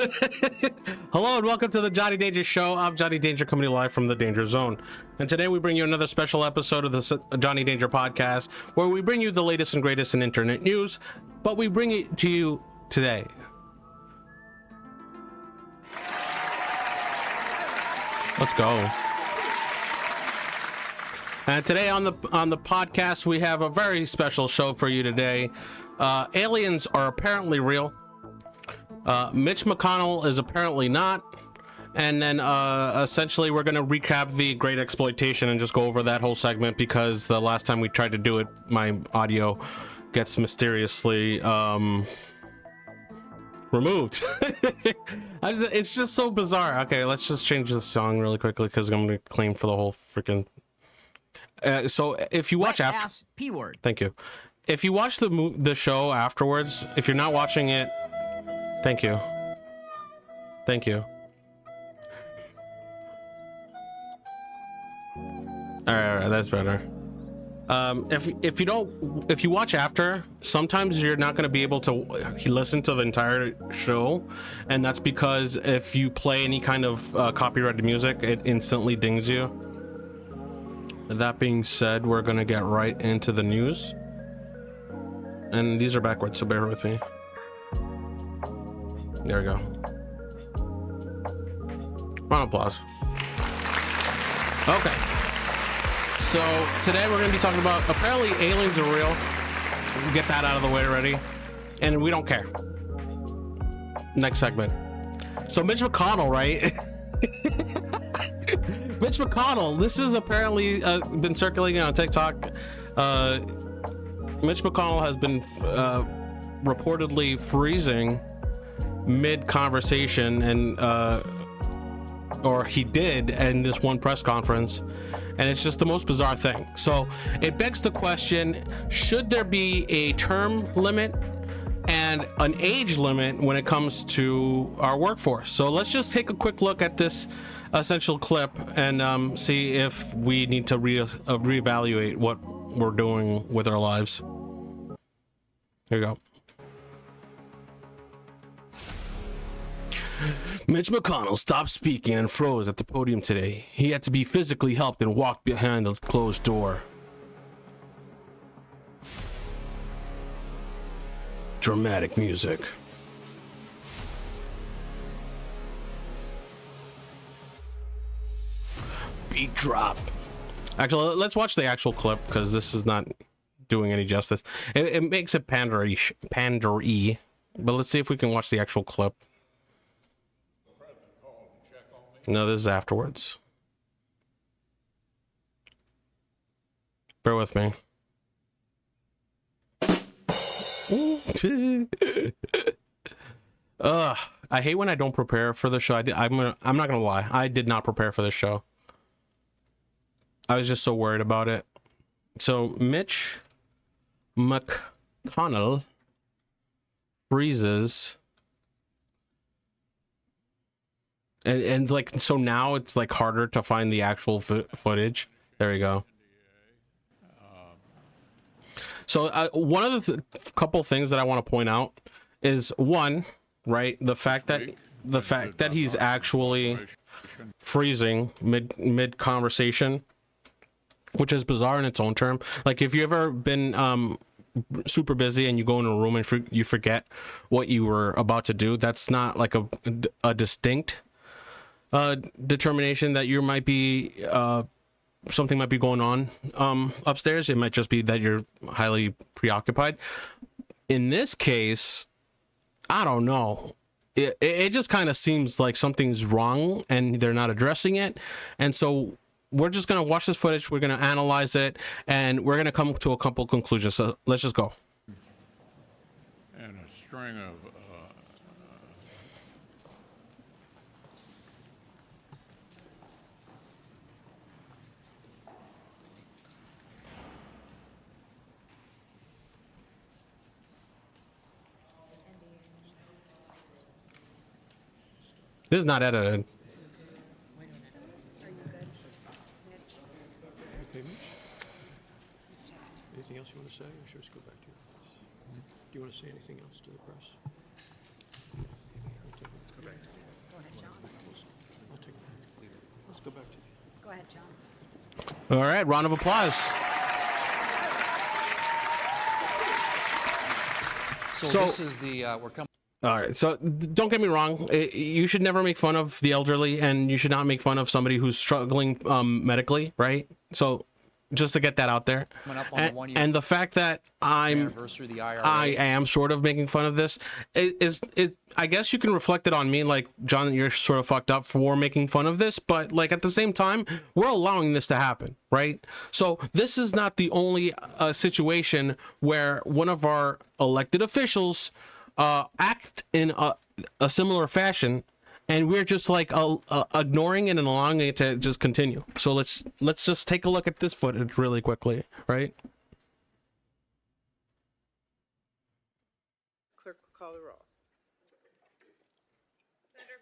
Hello and welcome to the Johnny Danger Show. I'm Johnny Danger, coming to you live from the Danger Zone. And today we bring you another special episode of the Johnny Danger podcast, where we bring you the latest and greatest in internet news, but we bring it to you today. Let's go. And today on the podcast, we have a very special show for you today. Aliens are apparently real. Mitch McConnell is apparently not. And then essentially we're going to recap the Great Exploitation and just go over that whole segment, because the last time we tried to do it, my audio gets mysteriously removed. It's just so bizarre. Okay, let's just change the song really quickly, because I'm going to claim for the whole freaking... so if you watch after... P-word. Thank you. If you watch the show afterwards, if you're not watching it... Thank you. Thank you. All right, that's better. If you watch after, sometimes you're not going to be able to listen to the entire show, and that's because if you play any kind of copyrighted music, it instantly dings you. That being said, we're going to get right into the news, and these are backwards, so bear with me. There we go. Round of applause. Okay. So today we're going to be talking about, apparently aliens are real. Get that out of the way already. And we don't care. Next segment. So Mitch McConnell, right? Mitch McConnell, this is apparently been circulating on TikTok. Mitch McConnell has been reportedly freezing mid-conversation, and or he did in this one press conference, and it's just the most bizarre thing. So it begs the question, should there be a term limit and an age limit when it comes to our workforce? So let's just take a quick look at this essential clip and see if we need to reevaluate what we're doing with our lives. Here we go. Mitch McConnell stopped speaking and froze at the podium today. He had to be physically helped and walked behind the closed door. Dramatic music. Beat drop. Actually, let's watch the actual clip, because this is not doing any justice. It makes it pandery, but let's see if we can watch the actual clip. No, this is afterwards. Bear with me. I hate when I don't prepare for the show. I'm not gonna lie. I did not prepare for this show. I was just so worried about it. So Mitch McConnell freezes. And like, so now it's like harder to find the actual footage. There we go. So one of the couple things that I want to point out is, one, right, the fact that he's actually freezing mid conversation, which is bizarre in its own term. Like, if you ever been super busy and you go in a room and you forget what you were about to do, that's not like a distinct determination that you might be something might be going on upstairs. It might just be that you're highly preoccupied. In this case, I don't know, it just kind of seems like something's wrong and they're not addressing it. And so we're just gonna watch this footage, we're gonna analyze it, and we're gonna come to a couple conclusions. So let's just go. And a string of This is not edited. Okay, Mitch. Anything else you want to say, or should we just go back to your office? Do you want to say anything else to the press? I'll take that. Let's go back to you. Go ahead, John. All right, round of applause. So- this is the we're coming. All right, so don't get me wrong. You should never make fun of the elderly, and you should not make fun of somebody who's struggling medically, right? So just to get that out there. Coming up on the 1 year And the fact that anniversary of the IRA. I am sort of making fun of this is I guess you can reflect it on me, like, John, you're sort of fucked up for making fun of this, but like at the same time, we're allowing this to happen, right? So this is not the only situation where one of our elected officials act in a similar fashion, and we're just like ignoring it and allowing it to just continue. So let's just take a look at this footage really quickly, right? Clerk will call the roll. Senator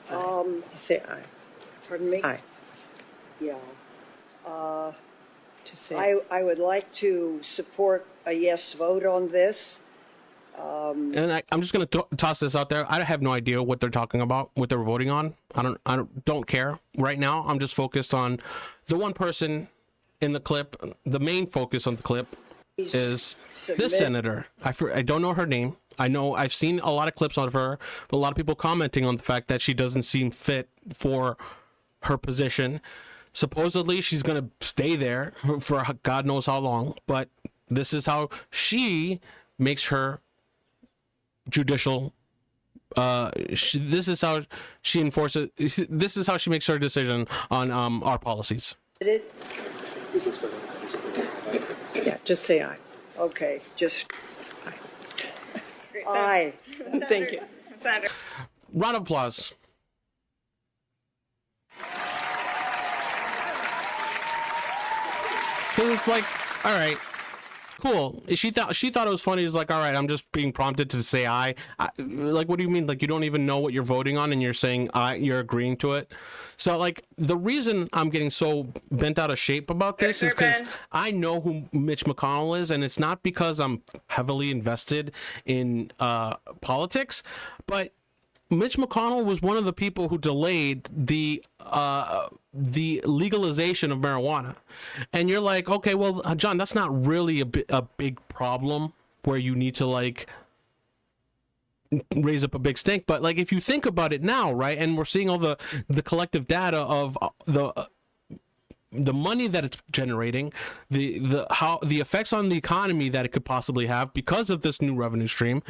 Feinstein. You say aye. Pardon me? Aye. Yeah. Just say I would like to support a yes vote on this. And I'm just gonna toss this out there. I have no idea what they're talking about, what they're voting on. I don't care right now. I'm just focused on the one person in the clip. The main focus on the clip is this senator. I don't know her name. I know I've seen a lot of clips of her, but a lot of people commenting on the fact that she doesn't seem fit for her position. Supposedly she's gonna stay there for God knows how long, but this is how she makes her judicial this is how she enforces, this is how she makes her decision on our policies. Yeah, yeah. Just say aye. okay, just Great, aye. Thank you. Senator. Round of applause. Because it's like, all right, cool. She thought it was funny. It's like, all right, I'm just being prompted to say aye. Like, what do you mean? Like, you don't even know what you're voting on, and you're saying aye, you're agreeing to it. So, like, the reason I'm getting so bent out of shape about this is because I know who Mitch McConnell is, and it's not because I'm heavily invested in politics, but Mitch McConnell was one of the people who delayed the legalization of marijuana. And you're like, okay, well, John, that's not really a big problem where you need to like raise up a big stink. But like, if you think about it now, right, and we're seeing all the collective data of the money that it's generating, the effects on the economy that it could possibly have because of this new revenue stream.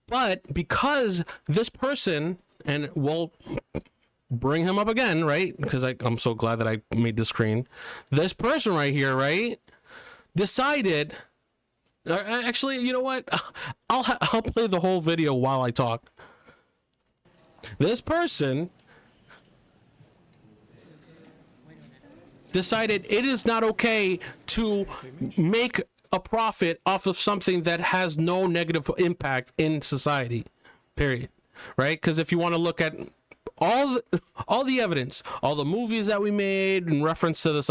But because this person, and we'll bring him up again, right? Because I'm so glad that I made the screen. This person right here, right, decided. Actually, you know what? I'll play the whole video while I talk. This person decided it is not okay to make a profit off of something that has no negative impact in society, period. Right? Because if you want to look at all the evidence, all the movies that we made in reference to this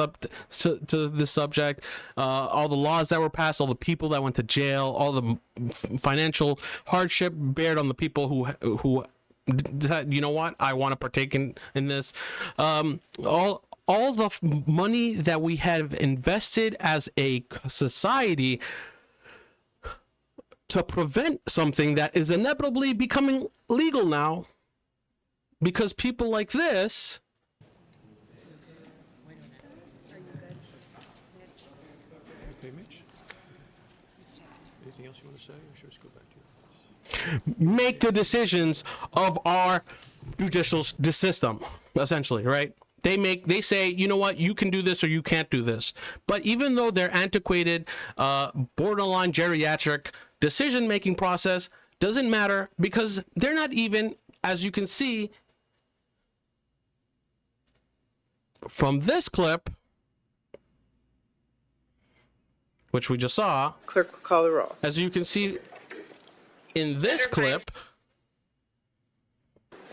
to this subject, all the laws that were passed, all the people that went to jail, all the financial hardship bared on the people who said, you know what, I want to partake in this, all the money that we have invested as a society to prevent something that is inevitably becoming legal now because people like this Okay, Mitch? Anything else you want to say, or should we just go back to your office? make the decisions of our judicial system, essentially, right? They say, you know what, you can do this or you can't do this. But even though their antiquated, borderline geriatric decision-making process doesn't matter because they're not even, as you can see from this clip, which we just saw, Clerk will call the roll. as you can see in this clip,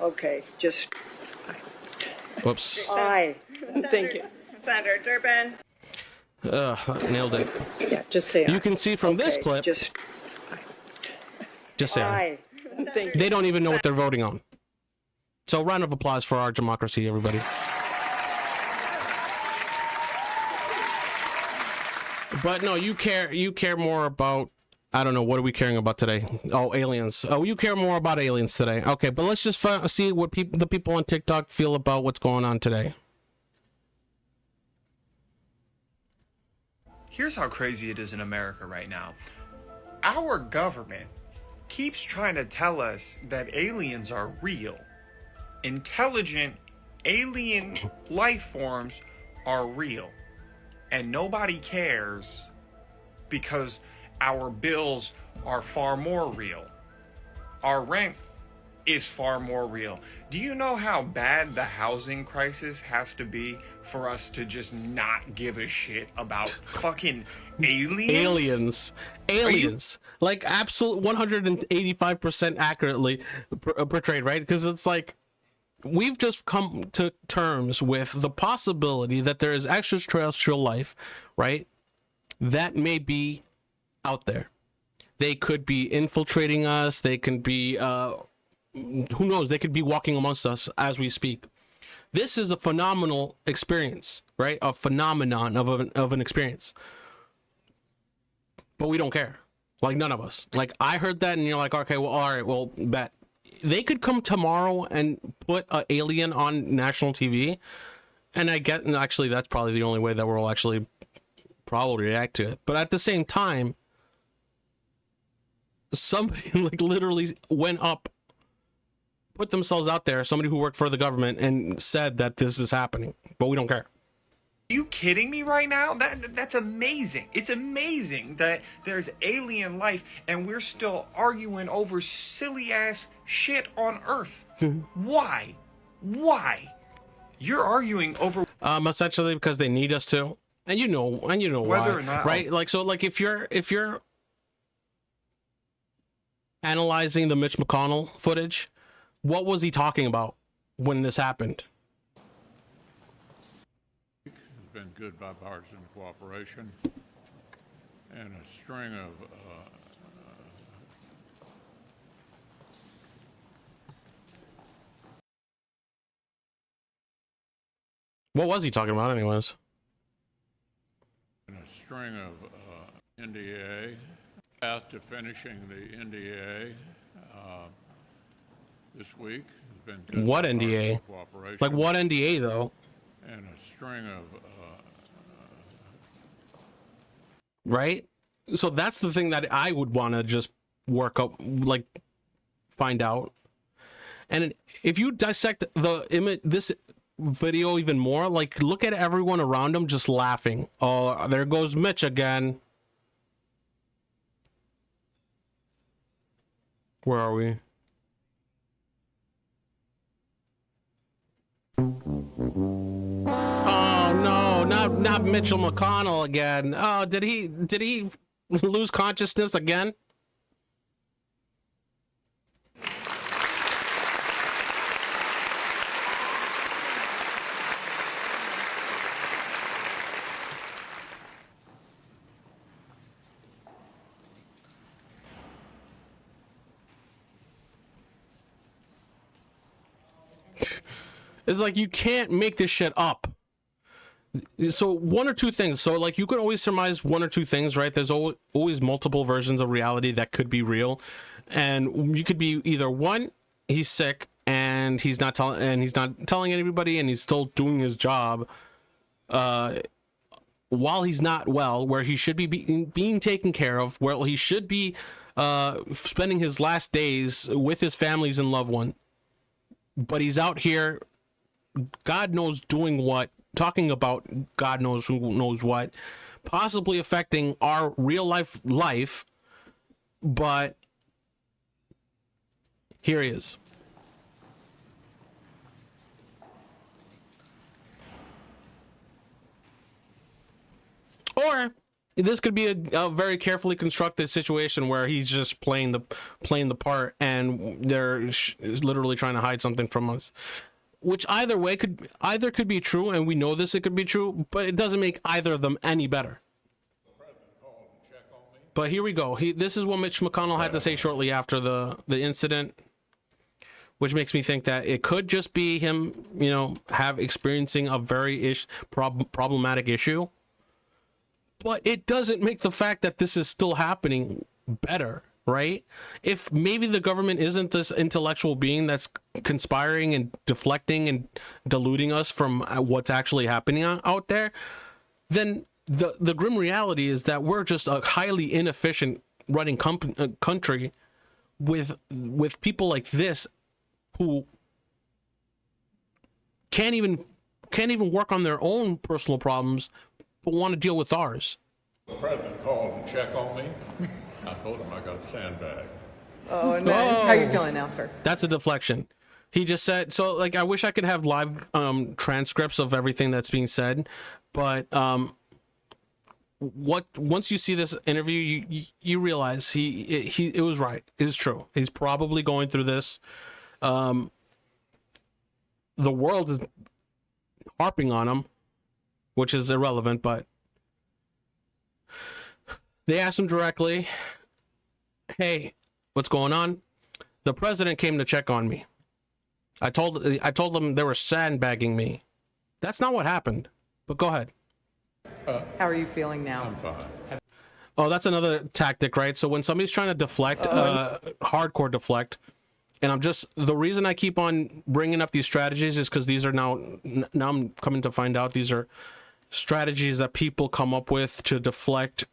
Okay, just whoops, aye. Thank you. Senator Durbin. nailed it. Yeah. Just say aye. You can see from this Okay, clip just Just say aye. Aye. Thank you. They don't even know what they're voting on. So round of applause for our democracy, everybody. But no, you care more about, I don't know, what are we caring about today? Oh, aliens. Oh, you care more about aliens today. Okay, but let's just see what the people on TikTok feel about what's going on today. Here's how crazy it is in America right now. Our government keeps trying to tell us that aliens are real. Intelligent alien life forms are real. And nobody cares because our bills are far more real. Our rent is far more real. Do you know how bad the housing crisis has to be for us to just not give a shit about fucking aliens? Aliens. Like absolute 185% accurately portrayed, right? Because it's like we've just come to terms with the possibility that there is extraterrestrial life, right? That may be out there. They could be infiltrating us. They can be, who knows? They could be walking amongst us as we speak. This is a phenomenal experience, right? A phenomenon of an experience. But we don't care. Like none of us. Like I heard that and you're like, okay, well, all right, well, bet. They could come tomorrow and put an alien on national TV, and and actually that's probably the only way that we'll actually probably react to it. But at the same time, somebody like literally went up, put themselves out there, somebody who worked for the government, and said that this is happening, but we don't care. Are you kidding me right now? That's amazing. It's amazing that there's alien life and we're still arguing over silly ass shit on Earth. Why? Why? You're arguing over Essentially because they need us to, and you know whether why, or not, right? Like so, like if you're analyzing the Mitch McConnell footage, what was he talking about when this happened? Has been good bipartisan cooperation and a string of What was he talking about, anyways? NDA, path to finishing the NDA this week has been good What bipartisan NDA? cooperation Like what NDA though? and a string of Right? So that's the thing that I would want to just work up, like find out. And if you dissect the image, this video even more, like look at everyone around him just laughing. Oh, there goes Mitch again. Where are we? Oh no, not Mitchell McConnell again. Oh, did he lose consciousness again? It's like you can't make this shit up. So one or two things. So like you can always surmise one or two things, right? There's always multiple versions of reality that could be real, and you could be either one, he's sick and he's not telling anybody, and he's still doing his job while he's not well, where he should be being taken care of, where he should be spending his last days with his families and loved one, but he's out here, God knows doing what, talking about God knows who knows what, possibly affecting our real life, but here he is. Or this could be a very carefully constructed situation where he's just playing the part, and they're literally trying to hide something from us. Which either way could be true, and we know this, it could be true, but it doesn't make either of them any better. But here we go. This is what Mitch McConnell had to say shortly after the incident, which makes me think that it could just be him, you know, experiencing a very problematic issue. But it doesn't make the fact that this is still happening better, right? If maybe the government isn't this intellectual being that's conspiring and deflecting and deluding us from what's actually happening out there, then the grim reality is that we're just a highly inefficient running country with people like this who can't even work on their own personal problems but want to deal with ours. The president called and checked on me. I told him I got a sandbag. Oh, nice. How you feeling now, sir? That's a deflection. He just said, so like, I wish I could have live transcripts of everything that's being said, but once you see this interview, you realize it was right. It's true. He's probably going through this. The world is harping on him, which is irrelevant, but they asked him directly, hey, what's going on? The president came to check on me. I told them they were sandbagging me. That's not what happened, but go ahead. How are you feeling now? I'm fine. Oh, that's another tactic, right? So when somebody's trying to deflect, hardcore deflect, and the reason I keep on bringing up these strategies is because these are now I'm coming to find out these are strategies that people come up with to deflect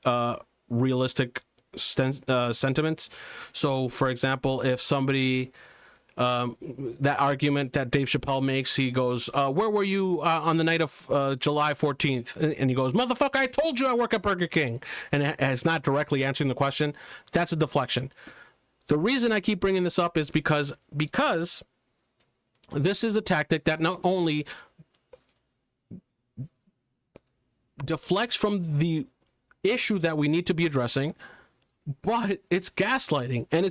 realistic sentiments. So, for example, if somebody that argument that Dave Chappelle makes, he goes, where were you on the night of July 14th? And he goes, motherfucker, I told you I work at Burger King. And it's not directly answering the question. That's a deflection. The reason I keep bringing this up is because this is a tactic that not only deflects from the issue that we need to be addressing, but it's gaslighting, and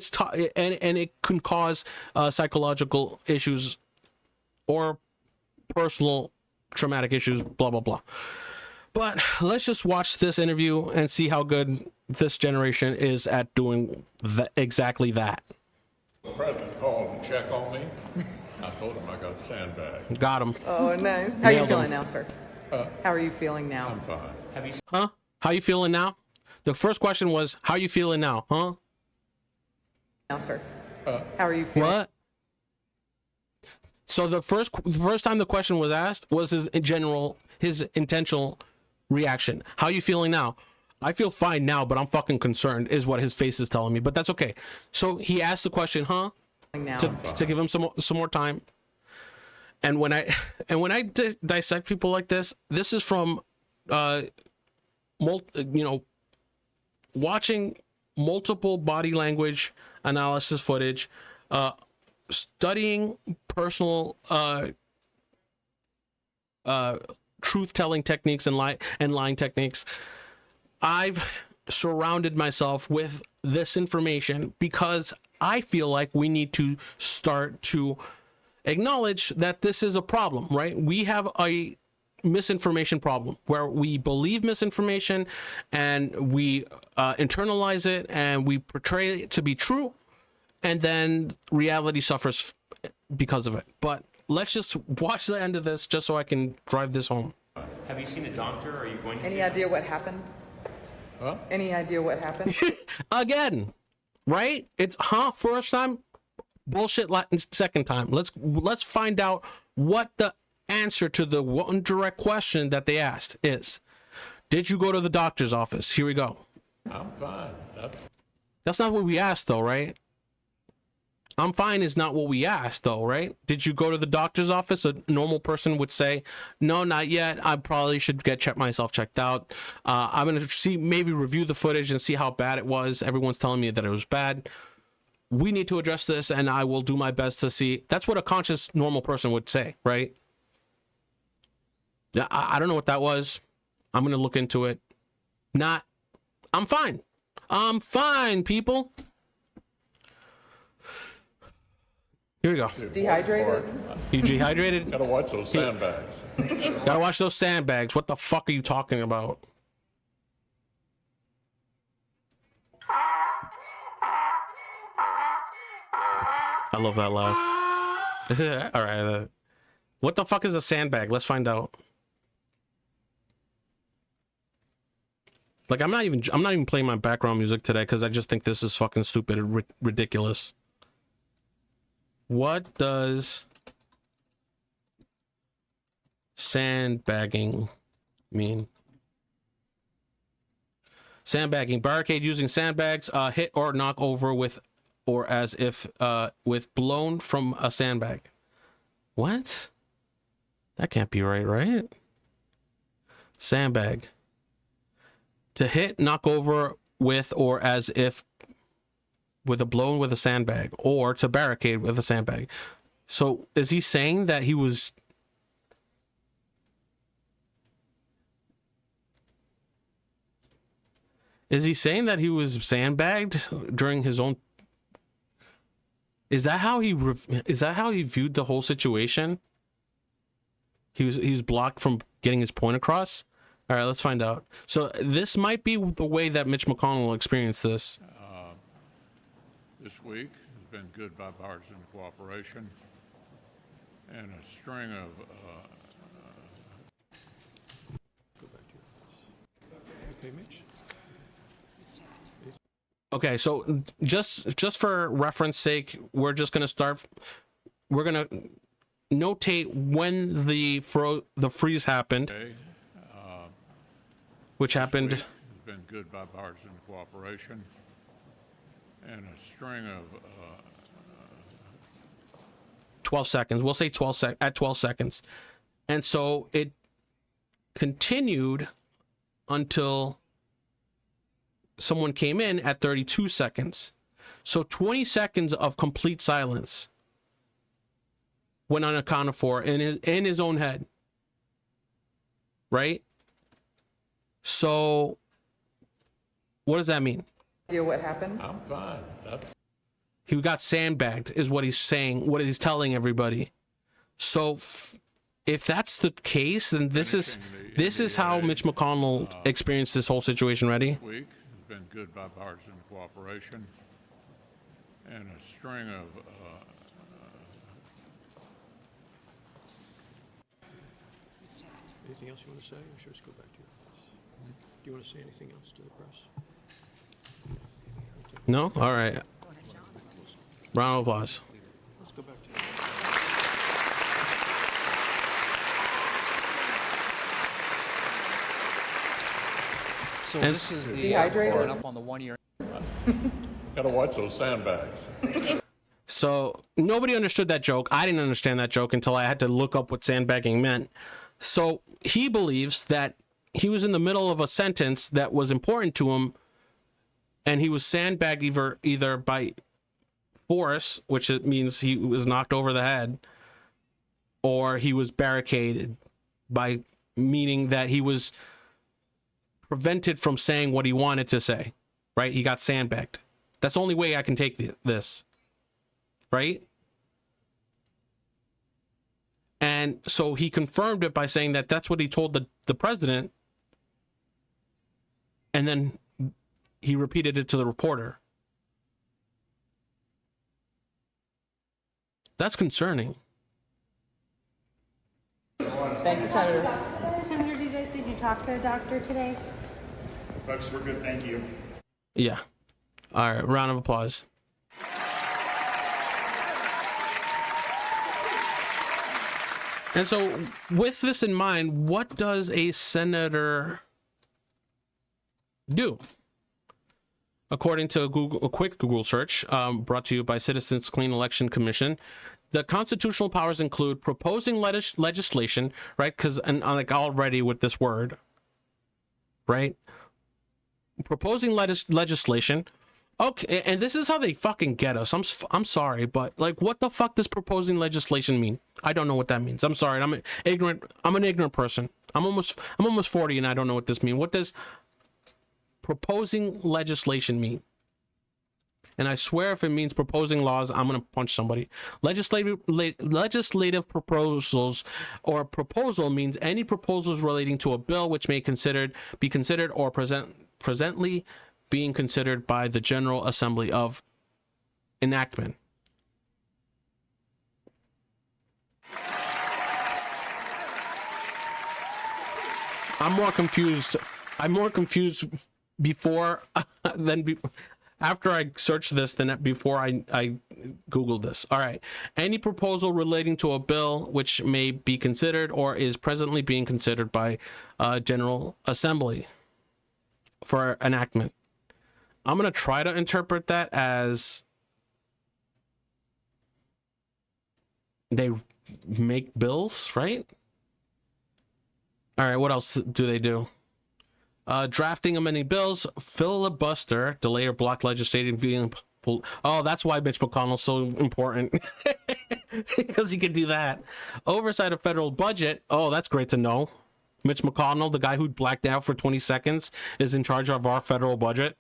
and it can cause psychological issues or personal traumatic issues, blah blah blah. But let's just watch this interview and see how good this generation is at doing exactly that. The president called and checked on me. I told him I got a sandbag. Got him. Oh, nice. How you Nailed feeling him. now, sir? How are you feeling now? I'm fine. Huh? How you feeling now? The first question was, how you feeling now? Huh? Now, sir. How are you feeling? What? So the first time the question was asked was his intentional reaction. How you feeling now? I feel fine now, but I'm fucking concerned, is what his face is telling me. But that's okay. So he asked the question, huh? Now. To give him some more time. And when I dissect people like this is from watching multiple body language analysis footage, studying personal truth-telling techniques and lying techniques. I've surrounded myself with this information because I feel like we need to start to acknowledge that this is a problem, right? We have a misinformation problem where we believe misinformation and we internalize it and we portray it to be true, and then reality suffers because of it. But let's just watch the end of this just so I can drive this home. Have you seen a doctor? Are you going to see Any idea what happened? Huh? Any idea what happened? Again, right? It's first time, bullshit second time. Let's find out what the answer to the one direct question that they asked is. Did you go to the doctor's office? Here we go. I'm fine. That's not what we asked though, right? I'm fine is not what we asked though, right? Did you go to the doctor's office? A normal person would say, no, not yet. I probably should get myself checked out. I'm going to maybe review the footage and see how bad it was. Everyone's telling me that it was bad. We need to address this, and I will do my best to see. That's what a conscious normal person would say, right? Yeah, I don't know what that was. I'm going to look into it. I'm fine. I'm fine, people. Here we go. Dehydrated? You dehydrated? Gotta watch those sandbags. Gotta watch those sandbags. What the fuck are you talking about? I love that laugh. All right. What the fuck is a sandbag? Let's find out. Like, I'm not even playing my background music today because I just think this is fucking stupid and ridiculous. What does sandbagging mean? Sandbagging, barricade using sandbags, hit or knock over with, or as if with blown from a sandbag. What? That can't be right? Sandbag. To hit, knock over with, or as if with a blown with a sandbag, or to barricade with a sandbag. So is he saying that he was... Is he saying that he was sandbagged during his own... Is that how he viewed the whole situation? He was blocked from getting his point across? All right, let's find out. So this might be the way that Mitch McConnell experienced this. This week has been good bipartisan cooperation and a string of Go back to your office. Okay, Mitch? Okay, so just for reference sake, we're just gonna notate when the freeze happened, which happened. This week has been good bipartisan cooperation and a string of 12 seconds. We'll say 12 seconds. And so it continued until someone came in at 32 seconds. So 20 seconds of complete silence went unaccounted for in his own head. Right? So what does that mean? Idea what happened? I'm fine. He got sandbagged is what he's saying, what he's telling everybody. So if that's the case, then this is how Mitch McConnell experienced this whole situation. Ready? This week has been good bipartisan cooperation and a string of Anything else you want to say, or should we just go back to your office? Do you want to say anything else to the press? No? All right. Round of applause. Let's go back to your office. So And this is the Dehydrated? coming up on the 1 year. gotta watch those sandbags. So nobody understood that joke. I didn't understand that joke until I had to look up what sandbagging meant. So he believes that he was in the middle of a sentence that was important to him, and he was sandbagged either by force, which it means he was knocked over the head, or he was barricaded, by meaning that he was prevented from saying what he wanted to say, right? He got sandbagged. That's the only way I can take this, right? And so he confirmed it by saying that that's what he told the president, and then he repeated it to the reporter. That's concerning. Thank you, Senator. Senator, did you talk to a doctor today? Folks, we're good. Thank you. Yeah. All right. Round of applause. And so, with this in mind, what does a senator do? According to a quick Google search brought to you by Citizens Clean Election Commission, the constitutional powers include proposing legislation, right? Because, and like already with this word, right? Proposing legislation. Okay, and this is how they fucking get us. I'm sorry, but like, what the fuck does proposing legislation mean? I don't know what that means. I'm sorry. I'm an ignorant person. I'm almost 40 and I don't know what this means. What does proposing legislation mean? And I swear if it means proposing laws, I'm going to punch somebody. Legislative proposals or proposal means any proposals relating to a bill which may be considered or presently being considered by the General Assembly of enactment. I'm more confused. I'm more confused before after I searched this than before I Googled this. All right. Any proposal relating to a bill which may be considered or is presently being considered by General Assembly for enactment. I'm going to try to interpret that as they make bills, right? All right, what else do they do? Drafting amending bills, filibuster, delay or block legislative being. Oh, that's why Mitch McConnell's so important. Because he could do that. Oversight of federal budget. Oh, that's great to know. Mitch McConnell, the guy who blacked out for 20 seconds, is in charge of our federal budget.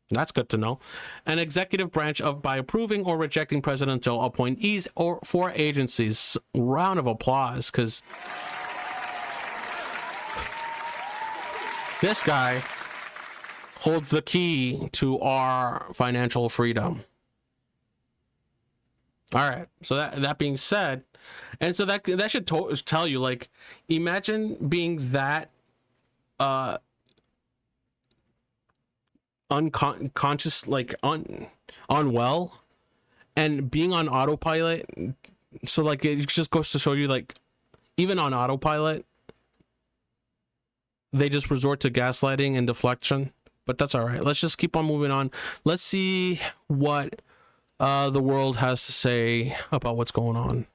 That's good to know. An executive branch of by approving or rejecting presidential appointees or for agencies. Round of applause, because this guy holds the key to our financial freedom. All right. So that being said, and so that should tell you, like, imagine being that unconscious, like unwell, and being on autopilot. So like it just goes to show you, like, even on autopilot, they just resort to gaslighting and deflection. But that's all right. Let's just keep on moving on. Let's see what the world has to say about what's going on.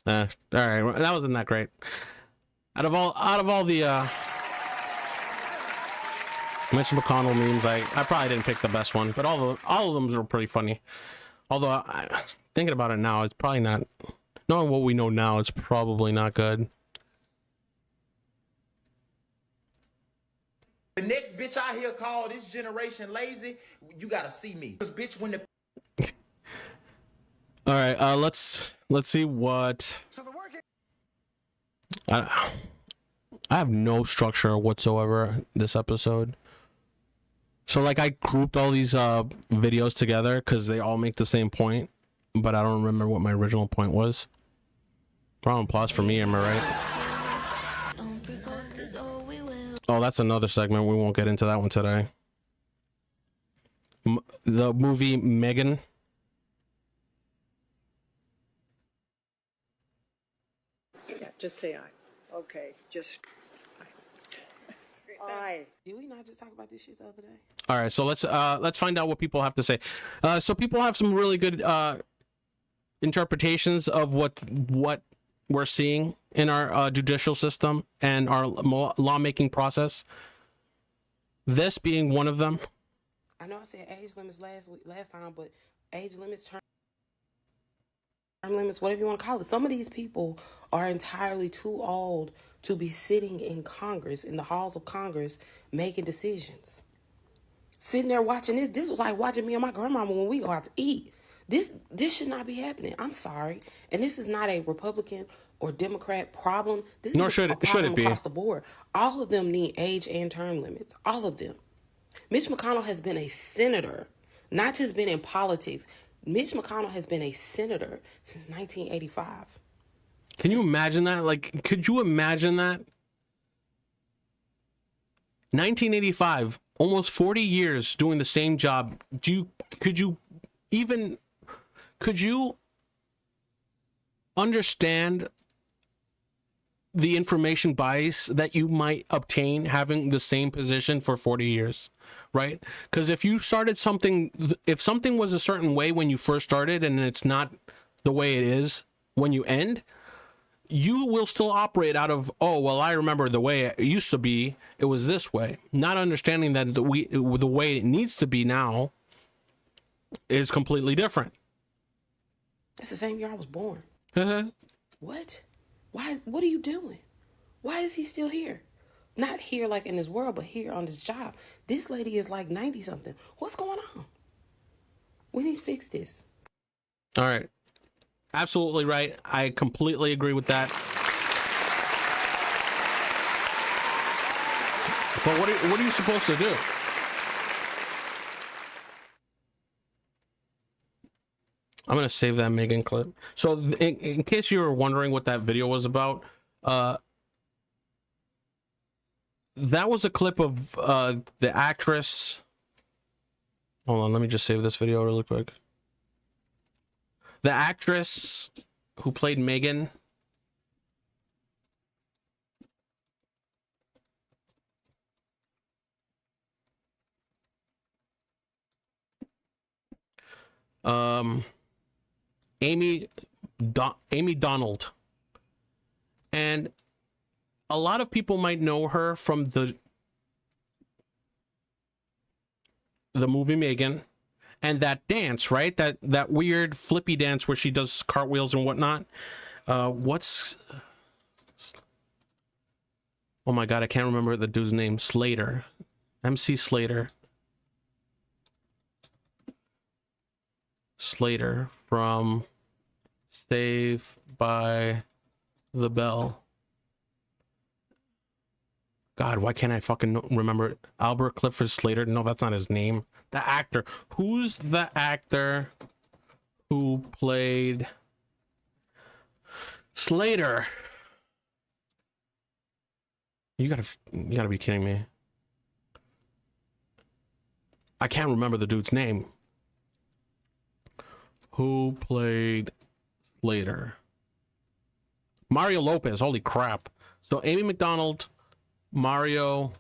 All right, that wasn't that great. Out of all the Mitch McConnell memes, I probably didn't pick the best one, but all of them were pretty funny. Although thinking about it now, it's probably not. Knowing what we know now, it's probably not good. The next bitch I hear call this generation lazy, you gotta see me. This bitch when the all right, let's see what. I have no structure whatsoever this episode. So like I grouped all these videos together because they all make the same point, but I don't remember what my original point was. Round of applause for me, am I right? Oh, that's another segment. We won't get into that one today. The movie Megan. Yeah, just say aye. Okay, just aye. Did we not just talk about this shit the other day? All right, so let's find out what people have to say. So people have some really good interpretations of what we're seeing in our judicial system and our lawmaking process. This being one of them. I know I said age limits last time, but age limits, term limits, whatever you want to call it. Some of these people are entirely too old to be sitting in Congress, in the halls of Congress, making decisions. Sitting there watching this. This was like watching me and my grandmama when we go out to eat. This should not be happening. I'm sorry. And this is not a Republican or Democrat problem. This is a problem across the board. All of them need age and term limits. All of them. Mitch McConnell has been a senator, not just been in politics. Mitch McConnell has been a senator since 1985. Can you imagine that? Like, could you imagine that? 1985, almost 40 years doing the same job. Could you understand the information bias that you might obtain having the same position for 40 years, right? Because if you started something, if something was a certain way when you first started and it's not the way it is when you end, you will still operate out of, oh, well, I remember the way it used to be, it was this way. Not understanding that the way it needs to be now is completely different. It's the same year I was born. Uh-huh. What? Why? What are you doing? Why is he still here? Not here like in this world, but here on this job. This lady is like 90-something. What's going on? We need to fix this. All right. Absolutely right. I completely agree with that. But what are you supposed to do? I'm going to save that Megan clip. So in case you were wondering what that video was about, that was a clip of the actress. Hold on, let me just save this video really quick. The actress who played Megan. Amy Donald. And a lot of people might know her from the movie Megan and that dance, right? That weird flippy dance where she does cartwheels and whatnot. Oh my God, I can't remember the dude's name. Slater. MC Slater. Slater from Saved by the Bell. God, why can't I fucking remember it? Albert Clifford Slater? No, that's not his name. The actor. Who's the actor who played Slater? You gotta be kidding me. I can't remember the dude's name. Who played Slater? Mario Lopez. Holy crap. So Amy McDonald, Mario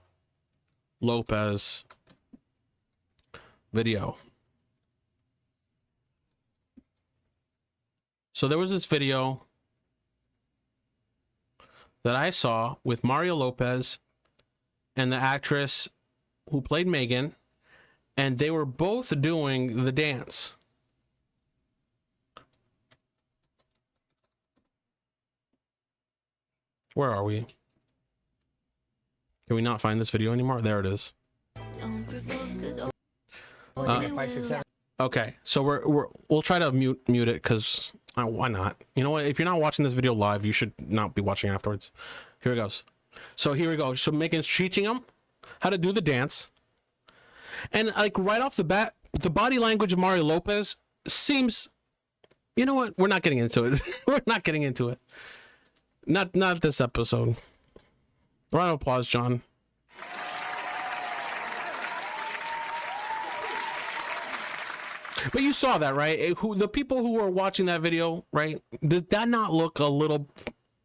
Lopez video. So there was this video that I saw with Mario Lopez and the actress who played Megan, and they were both doing the dance. Where are we? Can we not find this video anymore? There it is. Okay, so we'll try to mute it because why not? You know what? If you're not watching this video live, you should not be watching afterwards. Here it goes. So here we go. So Megan's teaching him how to do the dance, and like right off the bat, the body language of Mario Lopez seems. You know what? We're not getting into it. We're not getting into it. Not this episode. Round of applause, John. But you saw that, right? The people who were watching that video, right? Did that not look a little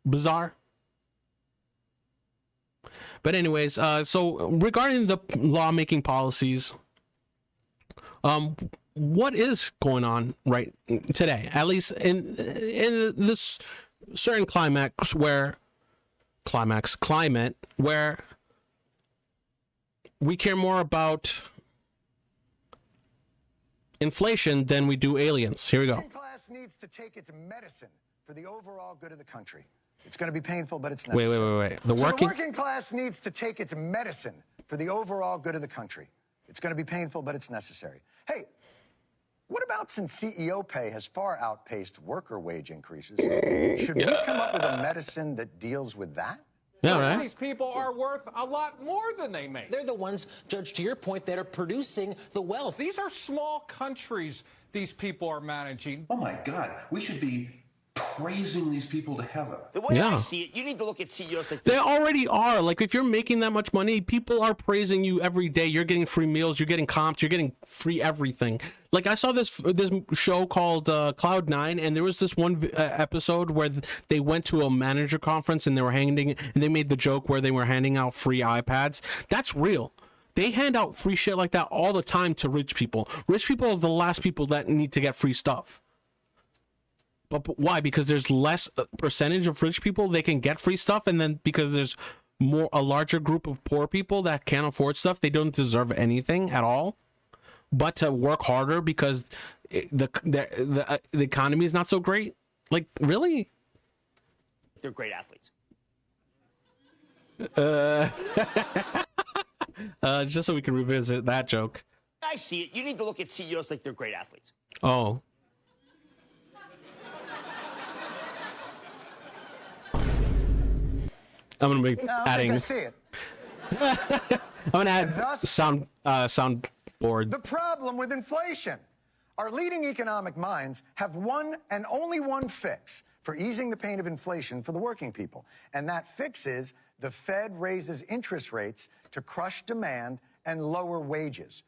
bizarre? But anyways, so regarding the lawmaking policies, what is going on right today? At least in this certain climate where we care more about inflation than we do aliens. Here we go. The working class needs to take its medicine for the overall good of the country. It's going to be painful, but it's necessary. Wait. The working class needs to take its medicine for the overall good of the country. It's going to be painful, but it's necessary. Hey, what about since CEO pay has far outpaced worker wage increases? Should we come up with a medicine that deals with that? Yeah, right. These people are worth a lot more than they make. They're the ones, Judge, to your point, that are producing the wealth. These are small countries these people are managing. Oh, my God. We should be praising these people to heaven. The way I see it, you need to look at CEOs like they already are. Like, if you're making that much money, people are praising you every day. You're getting free meals, you're getting comps, you're getting free everything. Like, I saw this show called Cloud9, and there was this one episode where they went to a manager conference and they made the joke where they were handing out free iPads. That's real. They hand out free shit like that all the time to rich people. Rich people are the last people that need to get free stuff. But why? Because there's less percentage of rich people they can get free stuff, and then because there's a larger group of poor people that can't afford stuff, they don't deserve anything at all, but to work harder because the economy is not so great. Like, really? they're great athletes. Just so we can revisit that joke. I see it. You need to look at CEOs like they're great athletes. Oh. I'm gonna be No, adding. I see it. I'm gonna add soundboard. The problem with inflation. Our leading economic minds have one and only one fix for easing the pain of inflation for the working people. And that fix is the Fed raises interest rates to crush demand and lower wages.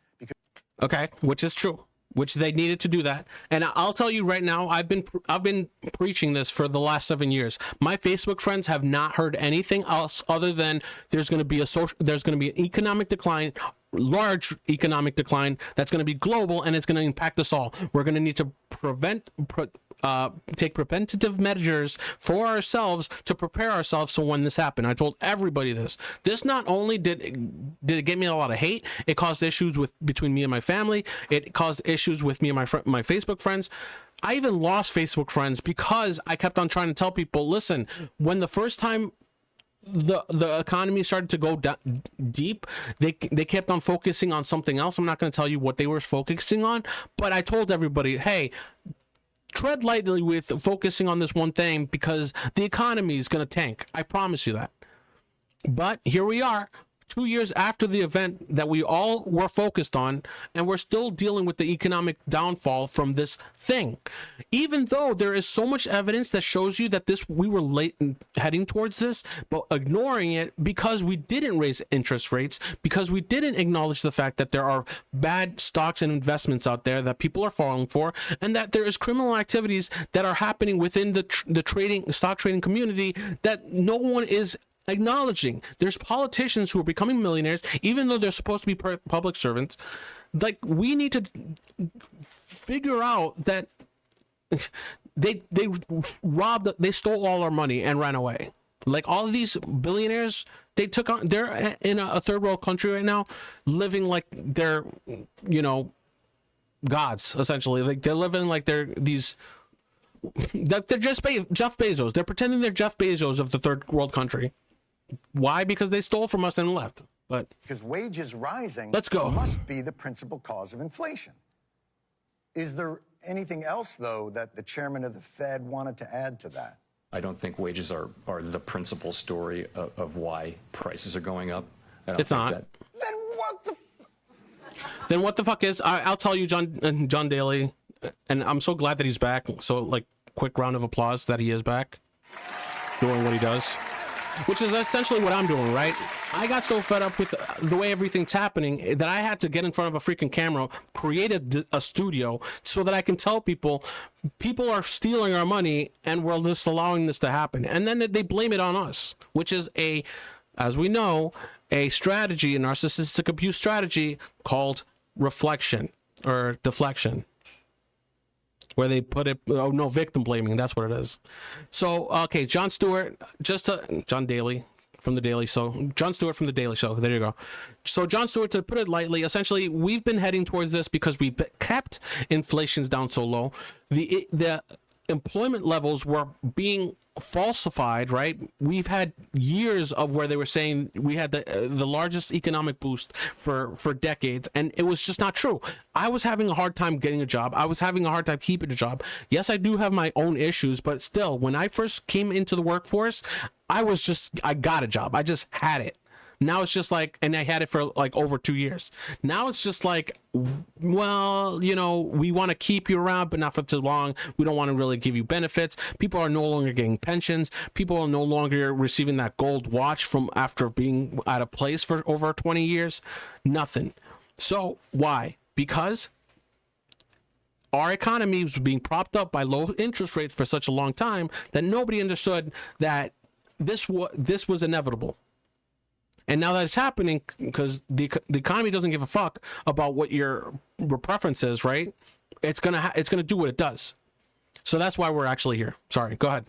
Okay, which is true. Which they needed to do that. And I'll tell you right now, I've been preaching this for the last 7 years. My Facebook friends have not heard anything else other than there's going to be an economic decline, large economic decline that's going to be global, and it's going to impact us all. We're going to need to take preventative measures for ourselves to prepare ourselves so when this happened. I told everybody this. This not only did it get me a lot of hate, it caused issues between me and my family. It caused issues with me and my Facebook friends. I even lost Facebook friends because I kept on trying to tell people, listen, when the first time the economy started to go deep, they kept on focusing on something else. I'm not going to tell you what they were focusing on, but I told everybody, hey, tread lightly with focusing on this one thing because the economy is going to tank. I promise you that. But here we are, 2 years after the event that we all were focused on, and we're still dealing with the economic downfall from this thing. Even though there is so much evidence that shows you that we were late in heading towards this, but ignoring it because we didn't raise interest rates, because we didn't acknowledge the fact that there are bad stocks and investments out there that people are falling for, and that there is criminal activities that are happening within the stock trading community that no one is acknowledging. There's politicians who are becoming millionaires even though they're supposed to be public servants. Like, we need to figure out that they stole all our money and ran away. Like, all of these billionaires, they're in a third world country right now, living like they're, gods, essentially. Like, they're living like they're just Jeff Bezos. They're pretending they're Jeff Bezos of the third world country. Why? Because they stole from us and left. But because wages rising must be the principal cause of inflation. Is there anything else, though, that the chairman of the Fed wanted to add to that? I don't think wages are the principal story of why prices are going up. It's not. Then what the fuck is? I'll tell you, John Daly, and I'm so glad that he's back. So, like, quick round of applause that he is back doing what he does. Which is essentially what I'm doing, right? I got so fed up with the way everything's happening that I had to get in front of a freaking camera, create a studio so that I can tell people are stealing our money and we're just allowing this to happen. And then they blame it on us, which is as we know, a strategy, a narcissistic abuse strategy called reflection or deflection. Where they put it, victim blaming. That's what it is. So, okay, Jon Stewart, John Daly from The Daily Show. Jon Stewart from The Daily Show. There you go. So, Jon Stewart, to put it lightly, essentially, we've been heading towards this because we kept inflation's down so low. The employment levels were being falsified, right? We've had years of where they were saying we had the largest economic boost for decades, and it was just not true. I was having a hard time getting a job. I was having a hard time keeping a job. Yes, I do have my own issues, but still, when I first came into the workforce, I got a job. I just had it. Now it's just like, and I had it for like over 2 years. Now it's just like, well, we want to keep you around, but not for too long. We don't want to really give you benefits. People are no longer getting pensions. People are no longer receiving that gold watch from after being at a place for over 20 years. Nothing. So why? Because our economy was being propped up by low interest rates for such a long time that nobody understood that this was inevitable. And now that it's happening, because the economy doesn't give a fuck about what your preference is, right? It's gonna do what it does. So that's why we're actually here. Sorry, go ahead.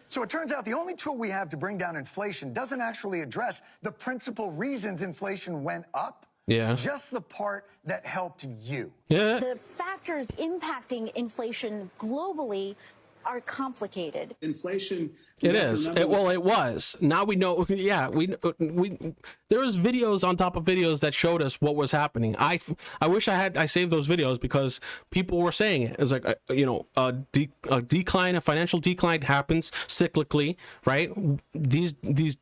So it turns out the only tool we have to bring down inflation doesn't actually address the principal reasons inflation went up. Yeah. Just the part that helped you. Yeah. The factors impacting inflation globally are complicated. Inflation. It is. It was. Now we know. Yeah, we there was videos on top of videos that showed us what was happening. I wish I saved those videos because people were saying it. It was like a decline, a financial decline happens cyclically, right? These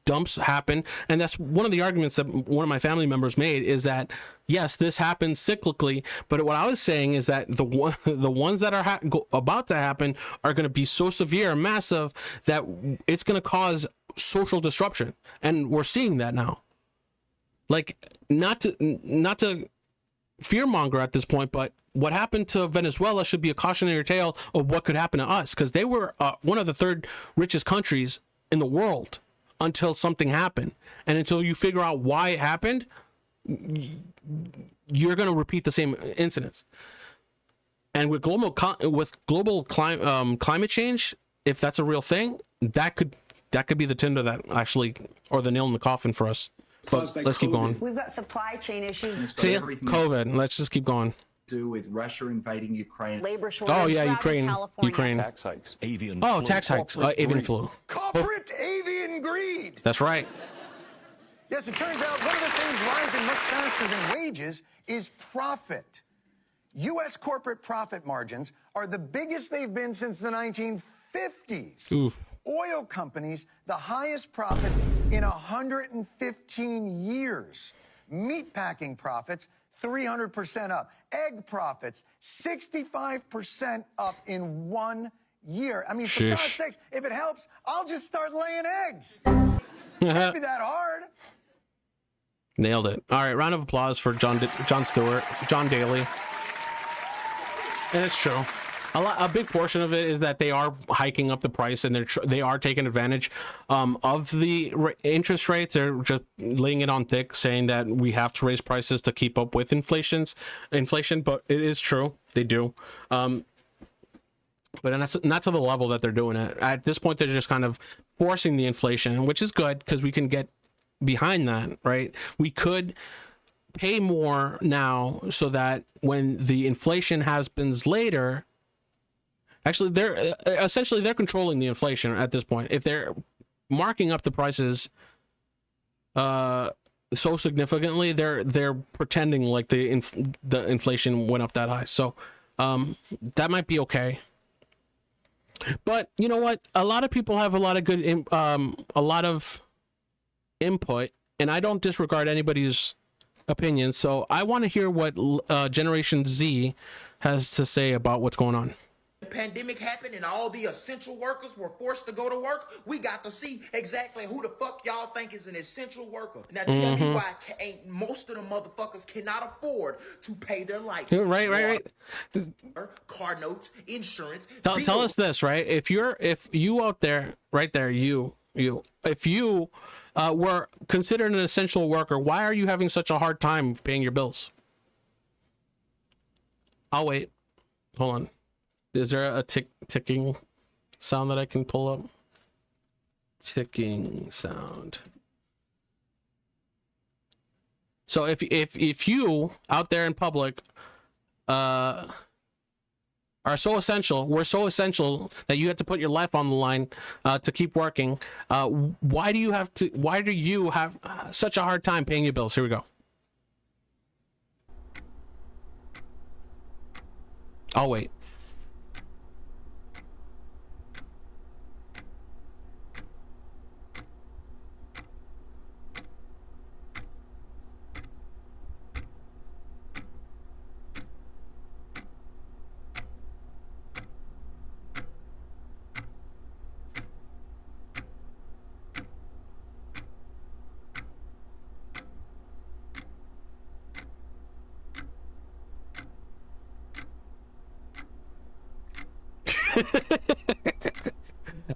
dumps happen, and that's one of the arguments that one of my family members made is that yes, this happens cyclically, but what I was saying is that the ones that are about to happen are going to be so severe and massive that it's going to cause social disruption, and we're seeing that now. Like, not to fearmonger at this point, but what happened to Venezuela should be a cautionary tale of what could happen to us, because they were one of the third richest countries in the world until something happened, and until you figure out why it happened, you're going to repeat the same incidents. And with global climate change, if that's a real thing, that could be the tinder that actually, or the nail in the coffin for us. But let's keep going. We've got supply chain issues. See, COVID. Let's just keep going. Do with Russia invading Ukraine. Labor shortage. Oh yeah, Ukraine. Tax hikes. Avian. Oh, tax hikes. Avian flu. Corporate avian greed. That's right. Yes, it turns out one of the things rising much faster than wages is profit. U.S. corporate profit margins are the biggest they've been since the 1950s. Oof. Oil companies, the highest profits in 115 years. Meatpacking profits, 300% up. Egg profits, 65% up in 1 year. I mean, for God's sakes, if it helps, I'll just start laying eggs. Can't be that hard. Nailed it. All right, round of applause for Jon Stewart, John Daly. And it's true. A big portion of it is that they are hiking up the price, and they are taking advantage of the interest rates. They're just laying it on thick, saying that we have to raise prices to keep up with inflation. But it is true, they do. But not to the level that they're doing it. At this point, they're just kind of forcing the inflation, which is good because we can get behind that, right? We could pay more now so that when the inflation happens later, actually they're controlling the inflation at this point. If they're marking up the prices so significantly, they're pretending like the inflation went up that high. So that might be okay. But you know what? A lot of people have a lot of good a lot of input, and I don't disregard anybody's opinion. So I want to hear what Generation Z has to say about what's going on. The pandemic happened and all the essential workers were forced to go to work. We got to see exactly who the fuck y'all think is an essential worker. Now tell me why most of the motherfuckers cannot afford to pay their lights. Right. Car notes, insurance. Tell us this, right? If you out there, right there, if you were considered an essential worker, why are you having such a hard time paying your bills? I'll wait. Hold on. Is there a ticking sound that I can pull up? Ticking sound. So if you out there in public are so essential, we're so essential that you have to put your life on the line to keep working. Why do you have such a hard time paying your bills? Here we go. I'll wait.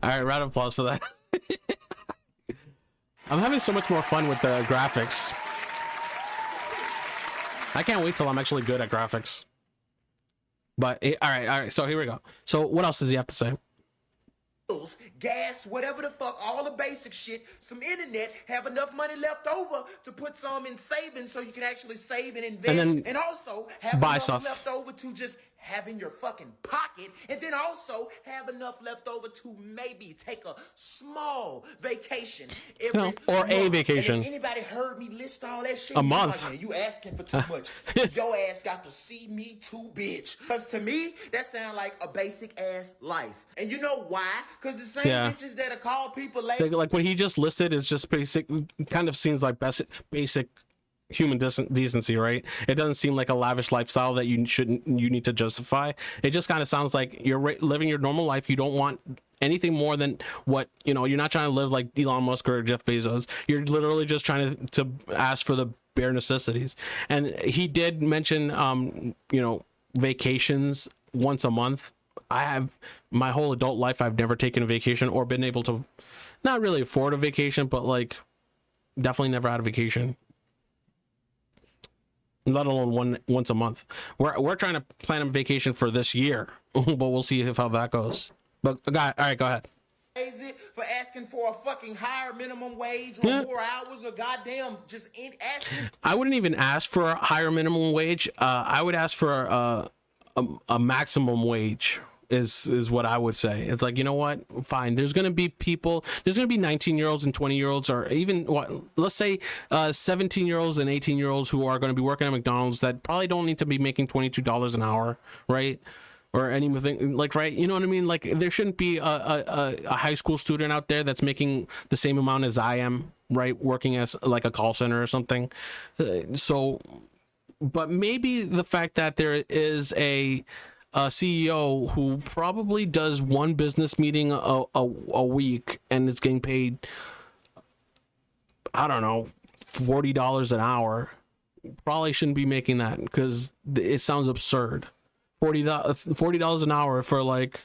All right, round of applause for that. I'm having so much more fun with the graphics. I can't wait till I'm actually good at graphics. But all right. So here we go. So what else does he have to say? Gas, whatever the fuck, all the basic shit, some internet, have enough money left over to put some in savings so you can actually save and invest, and also have buy enough stuff left over to just have in your fucking pocket, and then also have enough left over to maybe take a small vacation every or a month. vacation. And if anybody heard me list all that shit, A you month. Like, man, you asking for too much. Your ass got to see me too, bitch. Because to me, that sound like a basic ass life. And you know why? Because the same bitches that are called people Like what he just listed is just basic, kind of seems like basic human decency, right? It doesn't seem like a lavish lifestyle that you need to justify. It just kind of sounds like you're living your normal life. You don't want anything more than what, you know, you're not trying to live like Elon Musk or Jeff Bezos. You're literally just trying to ask for the bare necessities. And he did mention, you know, vacations once a month. I have my whole adult life, I've never taken a vacation or been able to not really afford a vacation, but like definitely never had a vacation, let alone once a month. We're trying to plan a vacation for this year, but we'll see how that goes. But all right, go ahead. crazy for asking for a fucking higher minimum wage or more hours or goddamn just asking. I wouldn't even ask for a higher minimum wage. I would ask for a maximum wage. Is what I would say. It's like, you know what? Fine. There's going to be people, there's going to be 19-year-olds and 20-year-olds, or even, let's say 17-year-olds and 18-year-olds who are going to be working at McDonald's that probably don't need to be making $22 an hour, right? Or anything like, right? You know what I mean? Like, there shouldn't be a high school student out there that's making the same amount as I am, right? Working as like a call center or something. But maybe the fact that there is a CEO who probably does one business meeting a week and is getting paid, I don't know, $40 an hour, probably shouldn't be making that, because it sounds absurd. $40 an hour for like,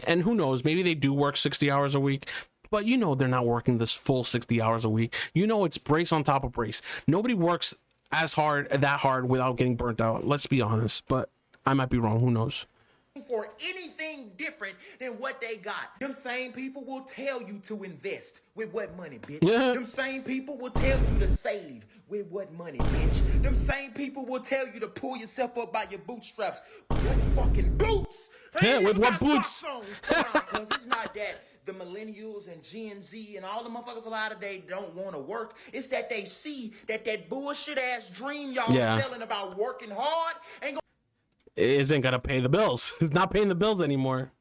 and who knows, maybe they do work 60 hours a week, but you know they're not working this full 60 hours a week. You know it's brace on top of brace. Nobody works that hard without getting burnt out. Let's be honest, but I might be wrong. Who knows? For anything different than what they got. Them same people will tell you to invest with what money, bitch. Yeah. Them same people will tell you to save with what money, bitch. Them same people will tell you to pull yourself up by your bootstraps. What fucking boots? Yeah, Hey, with you what got boots? socks on. Cause it's not that the millennials and Gen Z and all the motherfuckers alive today don't want to work. It's that they see that bullshit ass dream y'all selling about working hard ain't isn't gonna pay the bills. It's not paying the bills anymore.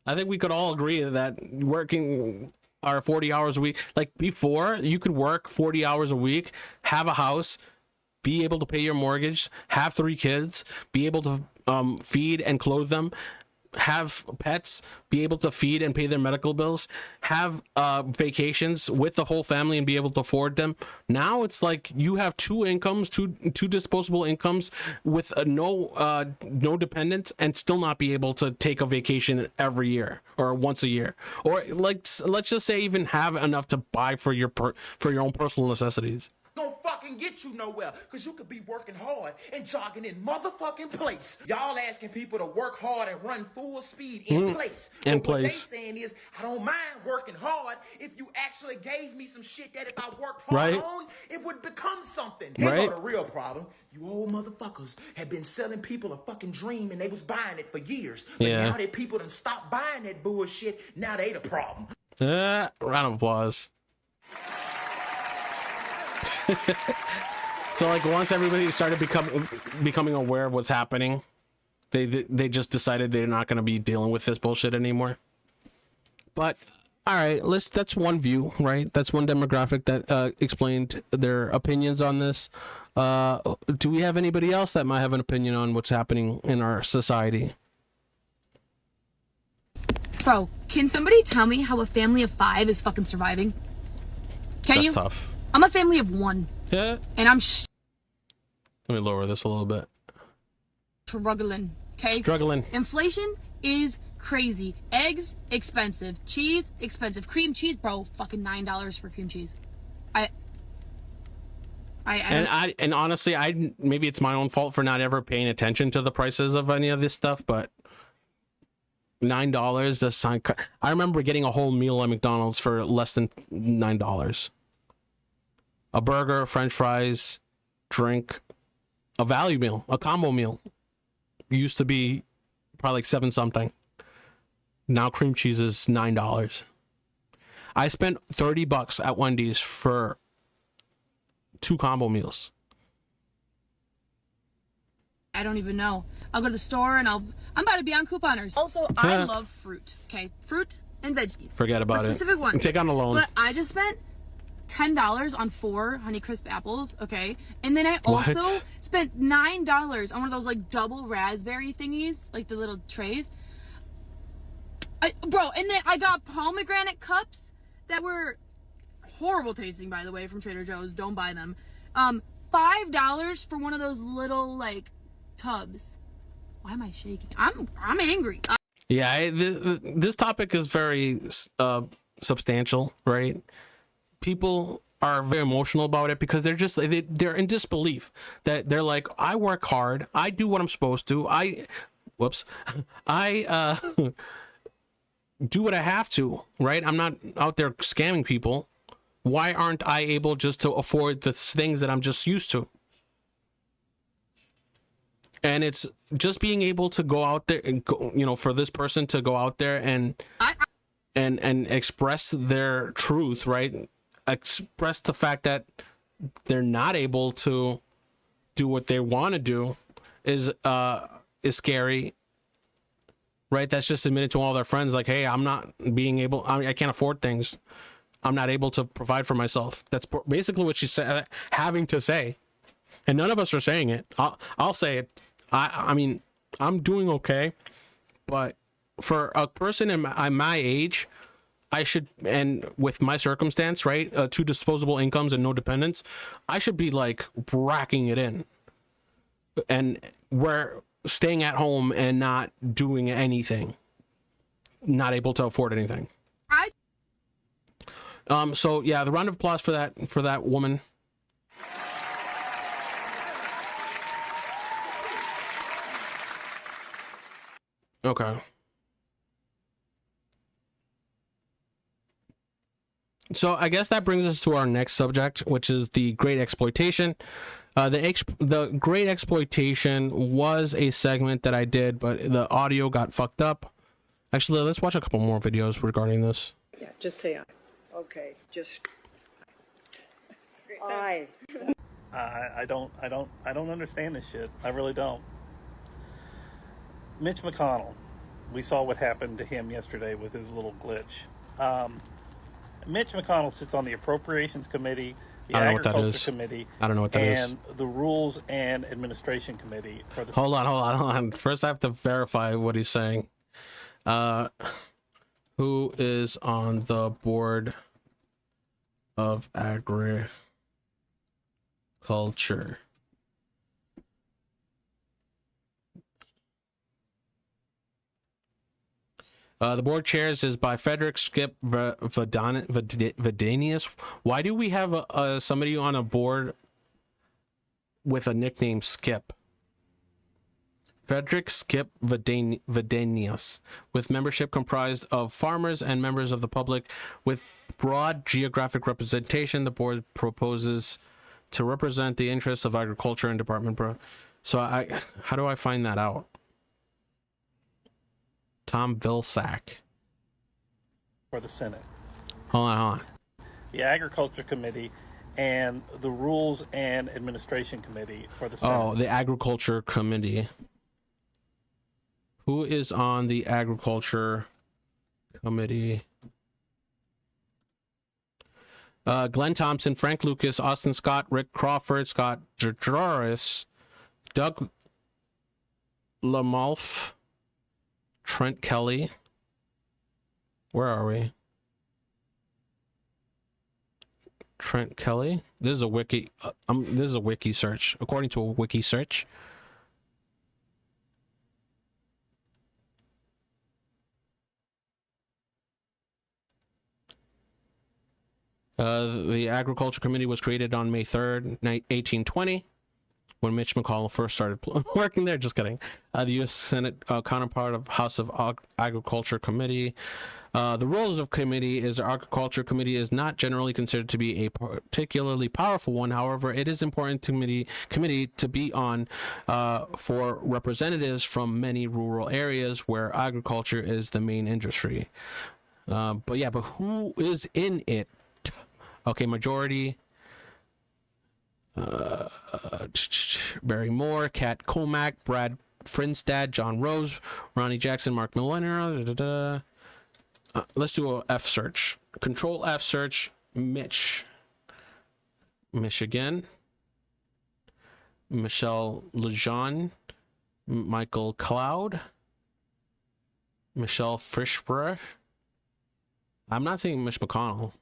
I think we could all agree that working our 40 hours a week, like before, you could work 40 hours a week, have a house, be able to pay your mortgage, have 3 kids, be able to feed and clothe them, have pets, be able to feed and pay their medical bills, have vacations with the whole family and be able to afford them. Now it's like you have 2 incomes, two disposable incomes with no dependents, and still not be able to take a vacation every year or once a year, or like let's just say even have enough to buy for your own personal necessities. Gonna fucking get you nowhere, because you could be working hard and jogging in motherfucking place. Y'all asking people to work hard and run full speed in place. But what they saying is, I don't mind working hard if you actually gave me some shit that if I worked hard on, it would become something. Here go the real problem. You old motherfuckers have been selling people a fucking dream and they was buying it for years. But now that people done stopped buying that bullshit, now they the problem. Round of applause. So like once everybody started becoming aware of what's happening, they just decided they're not going to be dealing with this bullshit anymore. But all right, that's one view, right? That's one demographic that explained their opinions on this. Do we have anybody else that might have an opinion on what's happening in our society? Bro, can somebody tell me how a family of 5 is fucking surviving? That's tough. I'm a family of 1. Yeah. And I'm Let me lower this a little bit. Struggling. Okay? Struggling. Inflation is crazy. Eggs, expensive. Cheese, expensive. Cream cheese, bro, fucking $9 for cream cheese. And honestly, maybe it's my own fault for not ever paying attention to the prices of any of this stuff, but $9 does sound. I remember getting a whole meal at McDonald's for less than $9. A burger, French fries, drink, a value meal, a combo meal. used to be probably like 7 something. Now cream cheese is $9. I spent $30 at Wendy's for 2 combo meals. I don't even know. I'll go to the store and I'm about to be on couponers. Also, I love fruit. Okay, fruit and veggies. Forget about it. Specific ones. Take on a loan. But I just spent $10 on 4 Honeycrisp apples. Okay, and then I also spent $9 on one of those like double raspberry thingies, like the little trays. Bro, and then I got pomegranate cups that were horrible tasting, by the way, from Trader Joe's. Don't buy them. $5 for one of those little like tubs. Why am I shaking? I'm angry. Yeah, this topic is very substantial, right? People are very emotional about it because they're in disbelief that they're like, I work hard, I do what I'm supposed to, I do what I have to, right? I'm not out there scamming people. Why aren't I able just to afford the things that I'm just used to? And it's just being able to go out there and go, you know, for this person to go out there and express their truth, right? Express the fact that they're not able to do what they want to do is scary, right? That's just admitted to all their friends, like, hey, I'm not being able, I can't afford things. I'm not able to provide for myself. That's basically what she's having to say. And none of us are saying it. I'll say it. I mean, I'm doing okay, but for a person in my age, I should, and with my circumstance, right, 2 disposable incomes and no dependents, I should be like racking it in. And we're staying at home and not doing anything, not able to afford anything. So yeah, the round of applause for that woman. Okay. So I guess that brings us to our next subject, which is the Great Exploitation. The Great Exploitation was a segment that I did, but the audio got fucked up. Actually, let's watch a couple more videos regarding this. Yeah, just say aye. Okay, just aye. I don't understand this shit. I really don't. Mitch McConnell, we saw what happened to him yesterday with his little glitch. Mitch McConnell sits on the Appropriations Committee, the Agriculture Committee, I don't know what that is. And the Rules and Administration Committee. For the Hold on. First, I have to verify what he's saying. Who is on the Board of Agriculture? The board chairs is by Frederick Skip Vadenius. Why do we have somebody on a board with a nickname Skip? Frederick Skip Vadenius, with membership comprised of farmers and members of the public with broad geographic representation. The board proposes to represent the interests of agriculture and department. So how do I find that out? Tom Vilsack. For the Senate. Hold on. The Agriculture Committee and the Rules and Administration Committee for the Senate. Oh, the Agriculture Committee. Who is on the Agriculture Committee? Glenn Thompson, Frank Lucas, Austin Scott, Rick Crawford, Scott Georges, Doug Lamalf, Trent Kelly. Where are we? Trent Kelly. This is a wiki. This is a wiki search. According to a wiki search. The Agriculture Committee was created on May 3rd, 1820, when Mitch McConnell first started working there. Just kidding. The U.S. Senate counterpart of House of Agriculture Committee. The rules of committee is the Agriculture Committee is not generally considered to be a particularly powerful one. However, it is important committee to be on for representatives from many rural areas where agriculture is the main industry. But who is in it? Okay, majority. Barry Moore, Kat Comack, Brad Finstad, John Rose, Ronnie Jackson, Mark Milliner. Let's do a F search. Control F search. Michigan. Michelle Lejeune, Michael Cloud, Michelle Frischberg. I'm not saying Mitch McConnell.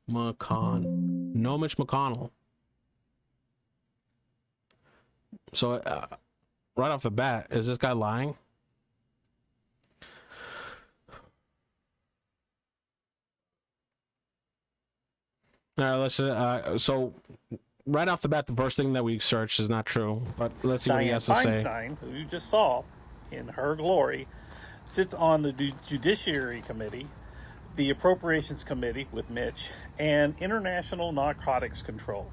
No Mitch McConnell. So right off the bat, is this guy lying? All right, let's. So right off the bat, the first thing that we searched is not true. But let's see what he has to say. Feinstein, who you just saw in her glory, sits on the Judiciary Committee, the Appropriations Committee with Mitch, and International Narcotics Control.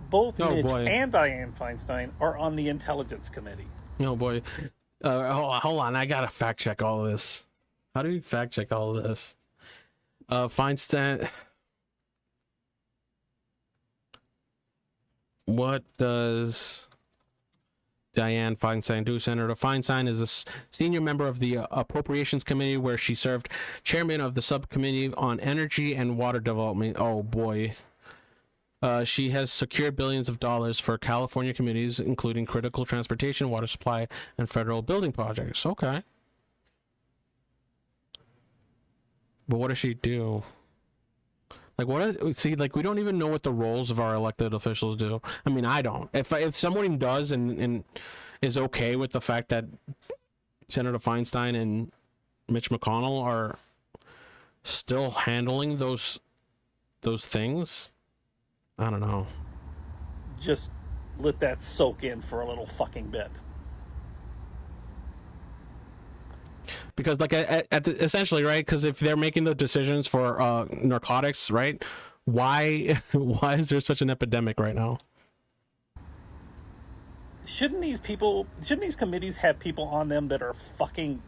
Both Mitch and Dianne Feinstein are on the Intelligence Committee. Oh boy. Hold on, I gotta fact check all of this. How do you fact check all of this? Feinstein. What does Dianne Feinstein do? Senator Feinstein is a senior member of the Appropriations Committee, where she served chairman of the subcommittee on energy and water development. Oh boy. She has secured billions of dollars for California communities, including critical transportation, water supply, and federal building projects. Okay. But what does she do? Like, we don't even know what the roles of our elected officials do. I mean, I don't. If someone does and is okay with the fact that Senator Feinstein and Mitch McConnell are still handling those things, I don't know. Just let that soak in for a little fucking bit. Because essentially, right? Because if they're making the decisions for narcotics, right? Why is there such an epidemic right now? Shouldn't these committees have people on them that are fucking,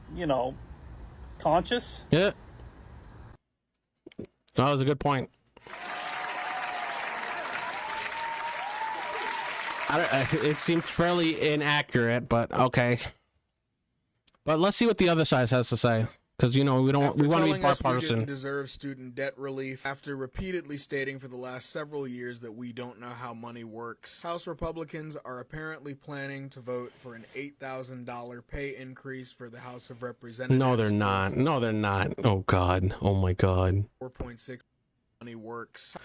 conscious? Yeah. That was a good point. It seemed fairly inaccurate, but okay. But let's see what the other side has to say, because we want to be bipartisan. We didn't deserve student debt relief after repeatedly stating for the last several years that we don't know how money works. House Republicans are apparently planning to vote for an $8,000 pay increase for the House of Representatives. No, they're not. No, they're not. Oh God. Oh my God. 4.6 money works.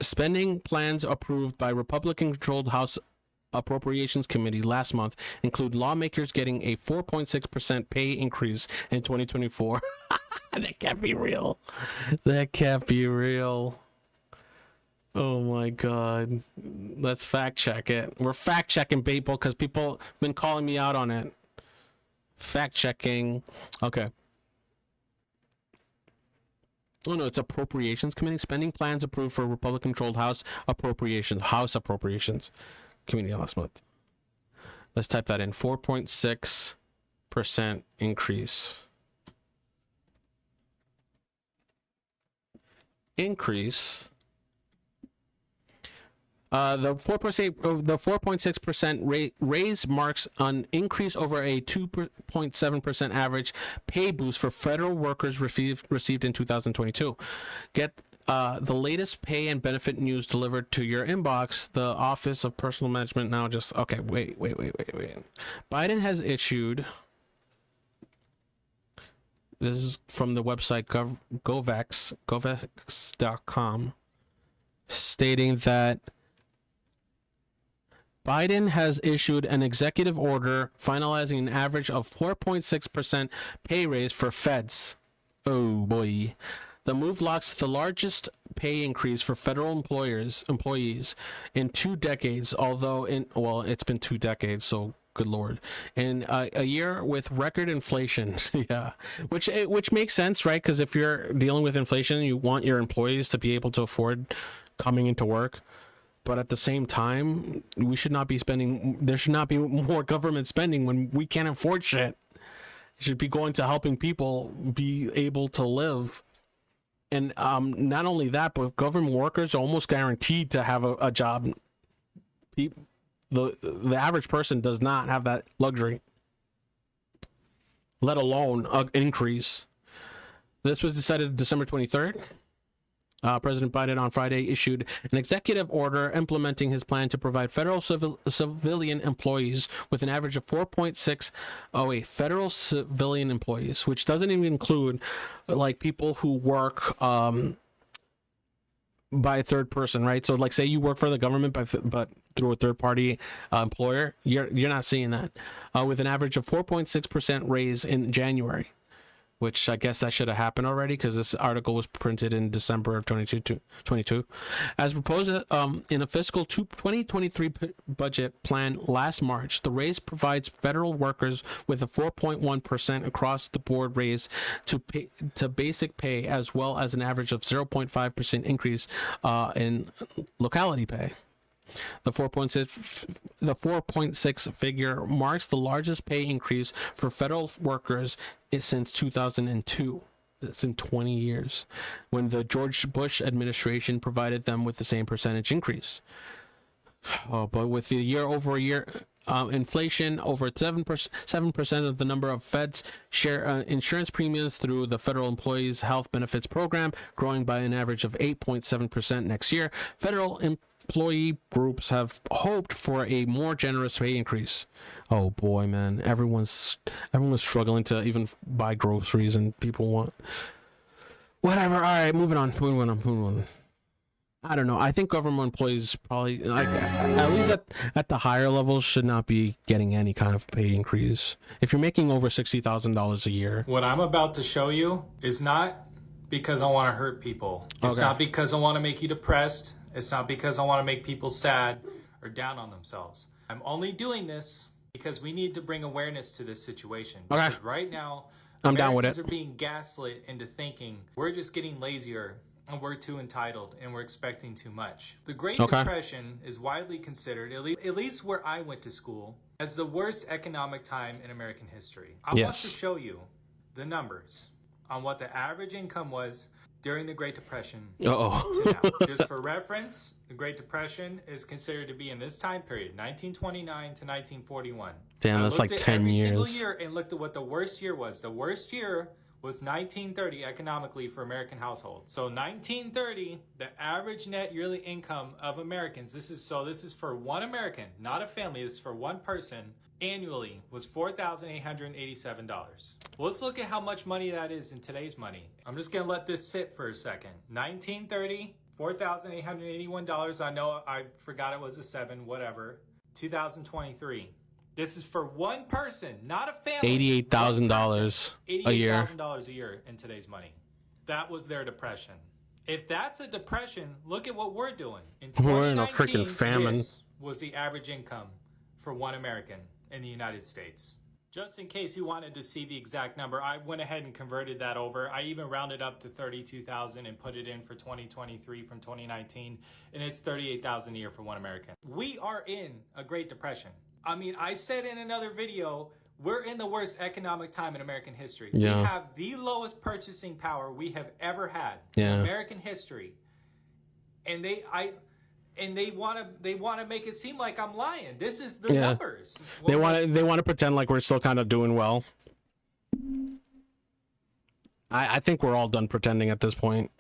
Spending plans approved by Republican-controlled House Appropriations Committee last month include lawmakers getting a 4.6% pay increase in 2024. That can't be real. That can't be real. Oh my God. Let's fact check it. We're fact checking people because people have been calling me out on it. Fact checking. Okay. Oh no, it's Appropriations Committee. Spending plans approved for Republican-controlled House Appropriations Committee last month. Let's type that in. 4.6% increase. The 4.6% raise marks an increase over a 2.7% average pay boost for federal workers received in 2022. Get the latest pay and benefit news delivered to your inbox. The Office of Personnel Management now just... Okay, wait. Biden has issued... This is from the website govex.com, stating that Biden has issued an executive order finalizing an average of 4.6% pay raise for feds. Oh boy. The move locks the largest pay increase for federal employees in 2 decades, although it's been 2 decades, so good Lord. In a year with record inflation. Yeah. Which makes sense, right? Because if you're dealing with inflation, you want your employees to be able to afford coming into work. But at the same time, there should not be more government spending when we can't afford shit. It should be going to helping people be able to live. And not only that, but government workers are almost guaranteed to have a job. The average person does not have that luxury, let alone an increase. This was decided December 23rd. President Biden on Friday issued an executive order implementing his plan to provide federal civilian employees with an average of federal civilian employees, which doesn't even include like people who work by a third person, right? So like say you work for the government but through a third party employer, you're not seeing that, with an average of 4.6% raise in January. Which I guess that should have happened already because this article was printed in December of 2022. As proposed in a fiscal 2023 budget plan last March, the raise provides federal workers with a 4.1% across the board raise to basic pay, as well as an average of 0.5% increase in locality pay. The 4.6 figure marks the largest pay increase for federal workers since 2002. That's in 20 years, when the George Bush administration provided them with the same percentage increase. But with the year-over-year inflation, over 7% of the number of feds share insurance premiums through the Federal Employees Health Benefits Program, growing by an average of 8.7% next year. Federal employee groups have hoped for a more generous pay increase. Oh boy, man, everyone's struggling to even buy groceries, and people want whatever. All right, moving on. I don't know. I think government employees probably, like, at least at the higher levels, should not be getting any kind of pay increase. If you're making over $60,000 a year. What I'm about to show you is not because I want to hurt people. It's not because I want to make you depressed. It's not because I want to make people sad or down on themselves. I'm only doing this because we need to bring awareness to this situation. Okay. Because right now, I'm down with it. Americans are being gaslit into thinking we're just getting lazier and we're too entitled and we're expecting too much. The Great Depression is widely considered, at least where I went to school, as the worst economic time in American history. I want to show you the numbers on what the average income was during the Great Depression to now. Just for reference, the Great Depression is considered to be in this time period, 1929 to 1941. Damn, that's like 10 years. Single year and looked at what the worst year was. The worst year was 1930 economically for American households. So 1930, the average net yearly income of Americans, this is for one American, not a family, this is for one person, annually was $4,887. Well, let's look at how much money that is in today's money. I'm just gonna let this sit for a second. 1930, $4,881. I know I forgot it was a 7, whatever. 2023. This is for one person, not a family. $88,000 a year. $88,000 a year in today's money. That was their depression. If that's a depression, look at what we're doing. We're in a freaking famine. This was the average income for one American in the United States. Just in case you wanted to see the exact number, I went ahead and converted that over. I even rounded up to 32,000 and put it in for 2023 from 2019, and it's 38,000 a year for one American. We are in a Great Depression. I mean, I said in another video, we're in the worst economic time in American history. Yeah. We have the lowest purchasing power we have ever had in American history. And they want to make it seem like I'm lying. This is the numbers. They want to pretend like we're still kind of doing well. I think we're all done pretending at this point.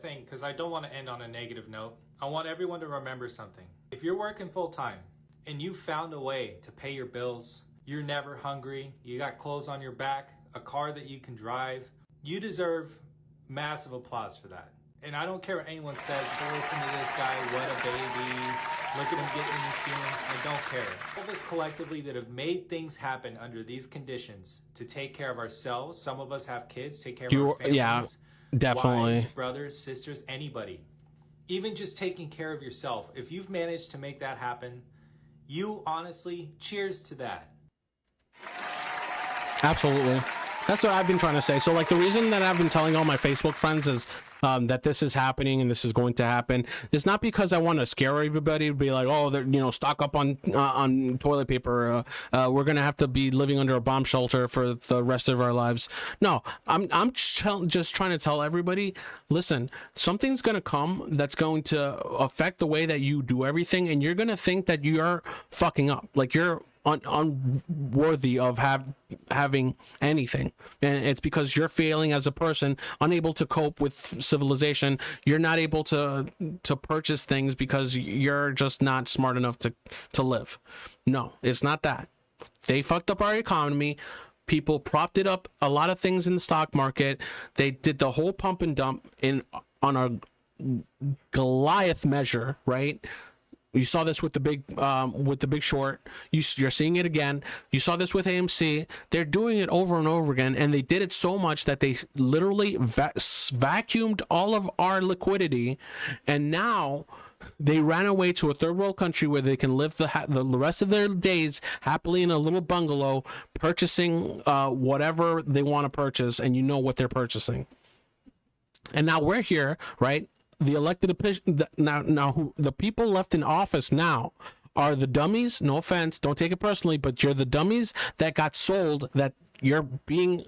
Because I don't want to end on a negative note. I want everyone to remember something. If you're working full time and you found a way to pay your bills, you're never hungry, you got clothes on your back, a car that you can drive, you deserve massive applause for that. And I don't care what anyone says, but listen to this guy, what a baby, look at him getting these feelings, I don't care. All of us collectively that have made things happen under these conditions to take care of ourselves, some of us have kids, take care of our families. Definitely. Wives, brothers, sisters, anybody. Even just taking care of yourself. If you've managed to make that happen, you honestly, cheers to that. Absolutely. That's what I've been trying to say. So like the reason that I've been telling all my Facebook friends is that this is happening and this is going to happen is not because I want to scare everybody to be like, oh, they're, you know, stock up on toilet paper. We're going to have to be living under a bomb shelter for the rest of our lives. No, I'm just trying to tell everybody, listen, something's going to come that's going to affect the way that you do everything. And you're going to think that you're fucking up. Like you're unworthy of having anything, and it's because you're failing as a person, unable to cope with civilization. You're not able to purchase things because you're just not smart enough to live. No, it's not that. They fucked up our economy. People propped it up, a lot of things in the stock market. They did the whole pump and dump on a Goliath measure, right? You saw this with the Big Short. You're seeing it again. You saw this with AMC. They're doing it over and over again, and they did it so much that they literally vacuumed all of our liquidity, and now they ran away to a third world country where they can live the rest of their days happily in a little bungalow, purchasing whatever they want to purchase, and you know what they're purchasing. And now we're here, right? The elected now the people left in office now are the dummies. No offense, don't take it personally, but you're the dummies that got sold that you're being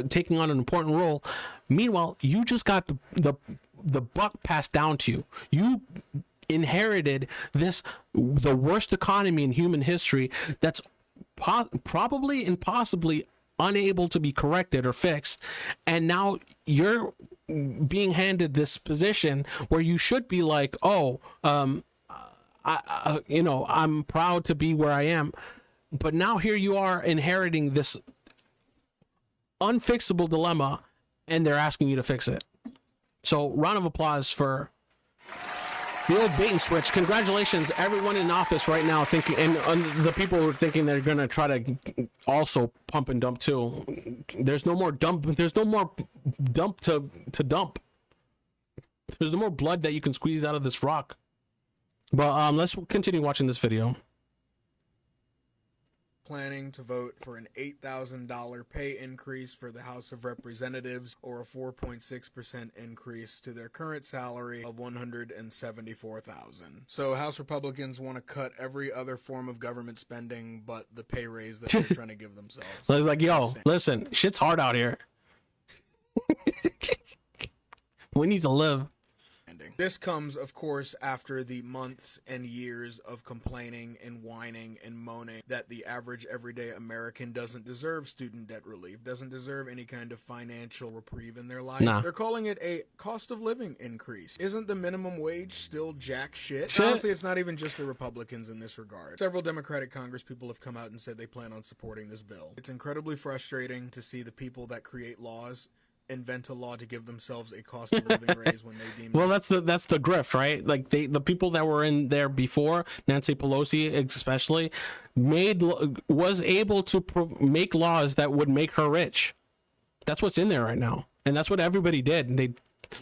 taking on an important role. Meanwhile, you just got the buck passed down to you. You inherited the worst economy in human history that's probably and possibly unable to be corrected or fixed, and now you're being handed this position where you should be like, oh, I'm proud to be where I am, but now here you are inheriting this unfixable dilemma, and they're asking you to fix it. So round of applause for the old bait and switch. Congratulations, everyone in office right now thinking, and the people who are thinking they're going to try to also pump and dump too. There's no more dump. There's no more dump to dump. There's no more blood that you can squeeze out of this rock. But let's continue watching this video. Planning to vote for an $8,000 pay increase for the House of Representatives, or a 4.6% increase to their current salary of $174,000. So House Republicans want to cut every other form of government spending but the pay raise that they're trying to give themselves. So it's like, yo, listen, shit's hard out here. We need to live. This comes, of course, after the months and years of complaining and whining and moaning that the average everyday American doesn't deserve student debt relief, doesn't deserve any kind of financial reprieve in their life. Nah. They're calling it a cost of living increase. Isn't the minimum wage still jack shit? Honestly, it's not even just the Republicans in this regard. Several Democratic Congress people have come out and said they plan on supporting this bill. It's incredibly frustrating to see the people that create laws invent a law to give themselves a cost of living raise when they deem. Well, that's the grift, right? Like the people that were in there before, Nancy Pelosi especially, was able to make laws that would make her rich. That's what's in there right now, and that's what everybody did.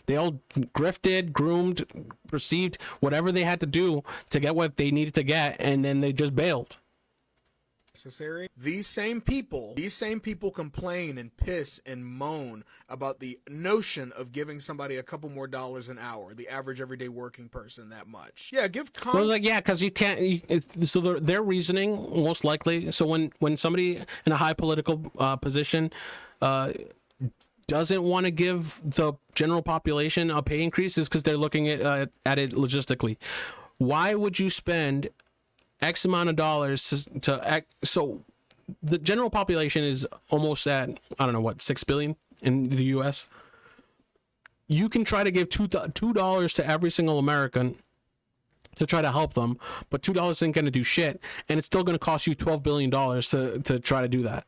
They all grifted, groomed, perceived whatever they had to do to get what they needed to get, and then they just bailed. Necessary. These same people complain and piss and moan about the notion of giving somebody a couple more dollars an hour, the average everyday working person, that much. Yeah, give well, like, yeah, because you can't. So their reasoning, most likely. So when somebody in a high political position doesn't want to give the general population a pay increase, is because they're looking at it logistically. Why would you spend X amount of dollars so the general population is almost at, I don't know what, 6 billion in the US. You can try to give $2 to every single American to try to help them, but $2 isn't going to do shit, and it's still going to cost you $12 billion to try to do that.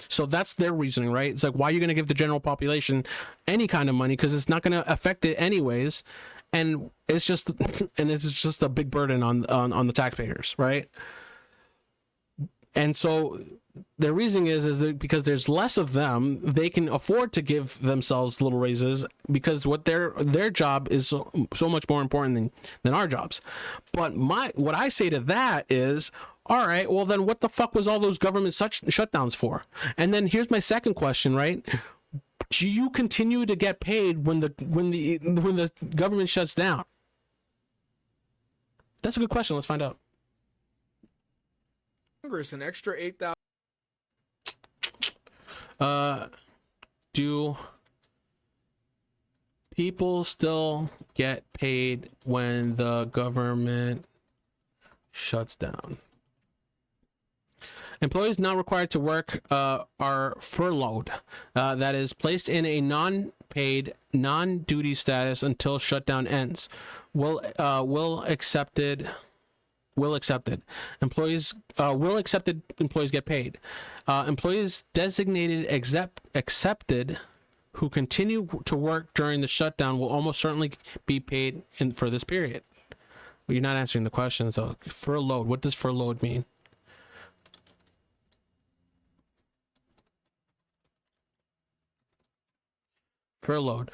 So that's their reasoning, right? It's like, why are you going to give the general population any kind of money? Because it's not going to affect it anyways. And it's just a big burden on the taxpayers, right? And so their reasoning is that because there's less of them, they can afford to give themselves little raises because what their job is so much more important than our jobs. But what I say to that is, all right, well then what the fuck was all those government shutdowns for? And then here's my second question, right? Do you continue to get paid when the government shuts down? That's a good question. Let's find out. Congress an extra 8,000. Do people still get paid when the government shuts down? Employees not required to work are furloughed. That is placed in a non-paid, non-duty status until shutdown ends. Will accepted employees get paid. Employees designated accepted who continue to work during the shutdown will almost certainly be paid for this period. Well, you're not answering the question. So furloughed, what does furloughed mean? Furloughed.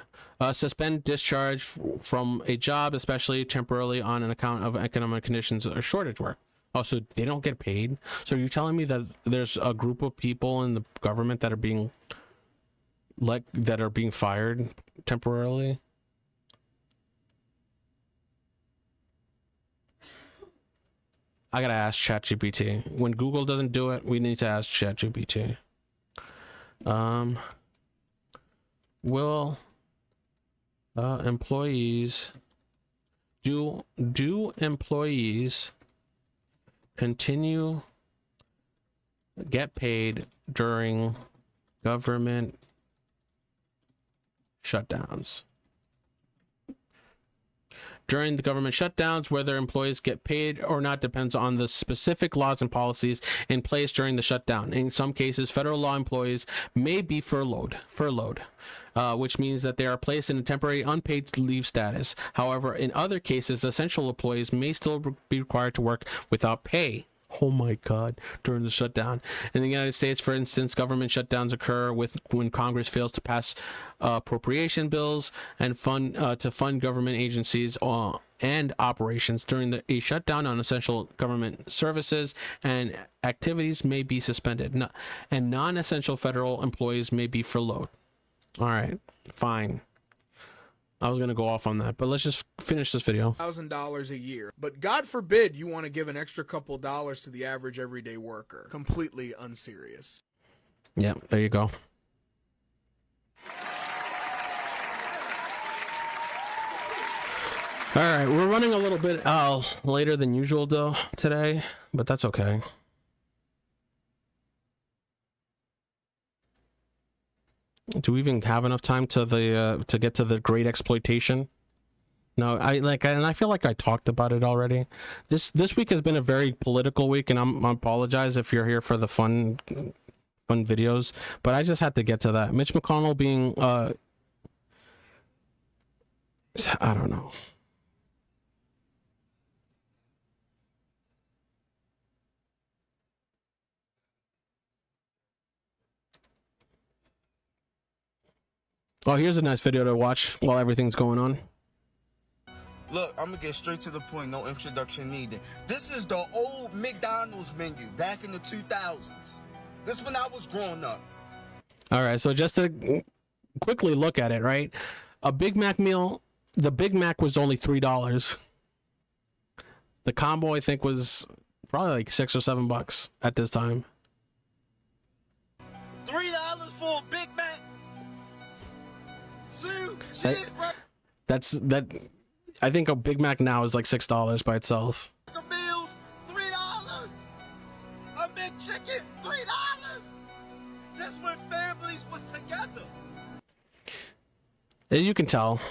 Suspend discharge from a job, especially temporarily on an account of economic conditions or shortage work. Oh, so they don't get paid? So you're telling me that there's a group of people in the government that are being fired temporarily? I gotta ask ChatGPT. When Google doesn't do it, we need to ask ChatGPT. Will employees do employees continue get paid during government shutdowns? During the government shutdowns, whether employees get paid or not depends on the specific laws and policies in place during the shutdown. In some cases, federal law employees may be furloughed, which means that they are placed in a temporary unpaid leave status. However, in other cases, essential employees may still be required to work without pay. Oh my God, during the shutdown. In the United States, for instance, government shutdowns occur when Congress fails to pass appropriation bills and fund government agencies and operations. During a shutdown on essential government services and activities may be suspended, and non-essential federal employees may be furloughed. All right, fine. I was going to go off on that, but let's just finish this video. $1,000 a year. But God forbid you want to give an extra couple dollars to the average everyday worker. Completely unserious. Yeah, there you go. All right, we're running a little bit later than usual though today, but that's okay. Do we even have enough time to get to the great exploitation? No, and I feel like I talked about it already. This week has been a very political week, and I apologize if you're here for the fun videos, but I just had to get to that. Mitch McConnell being I don't know. Oh, here's a nice video to watch while everything's going on. Look, I'm gonna get straight to the point, no introduction needed. This is the old McDonald's menu back in the 2000s. This when I was growing up. All right, so just to quickly look at it, right? A Big Mac meal, the Big Mac was only $3. The combo, I think, was probably like $6 or $7 at this time. $3 for a Big Mac? That I think a Big Mac now is like $6 by itself. Meals, $3. A McChicken, $3. This when families was together. You can tell.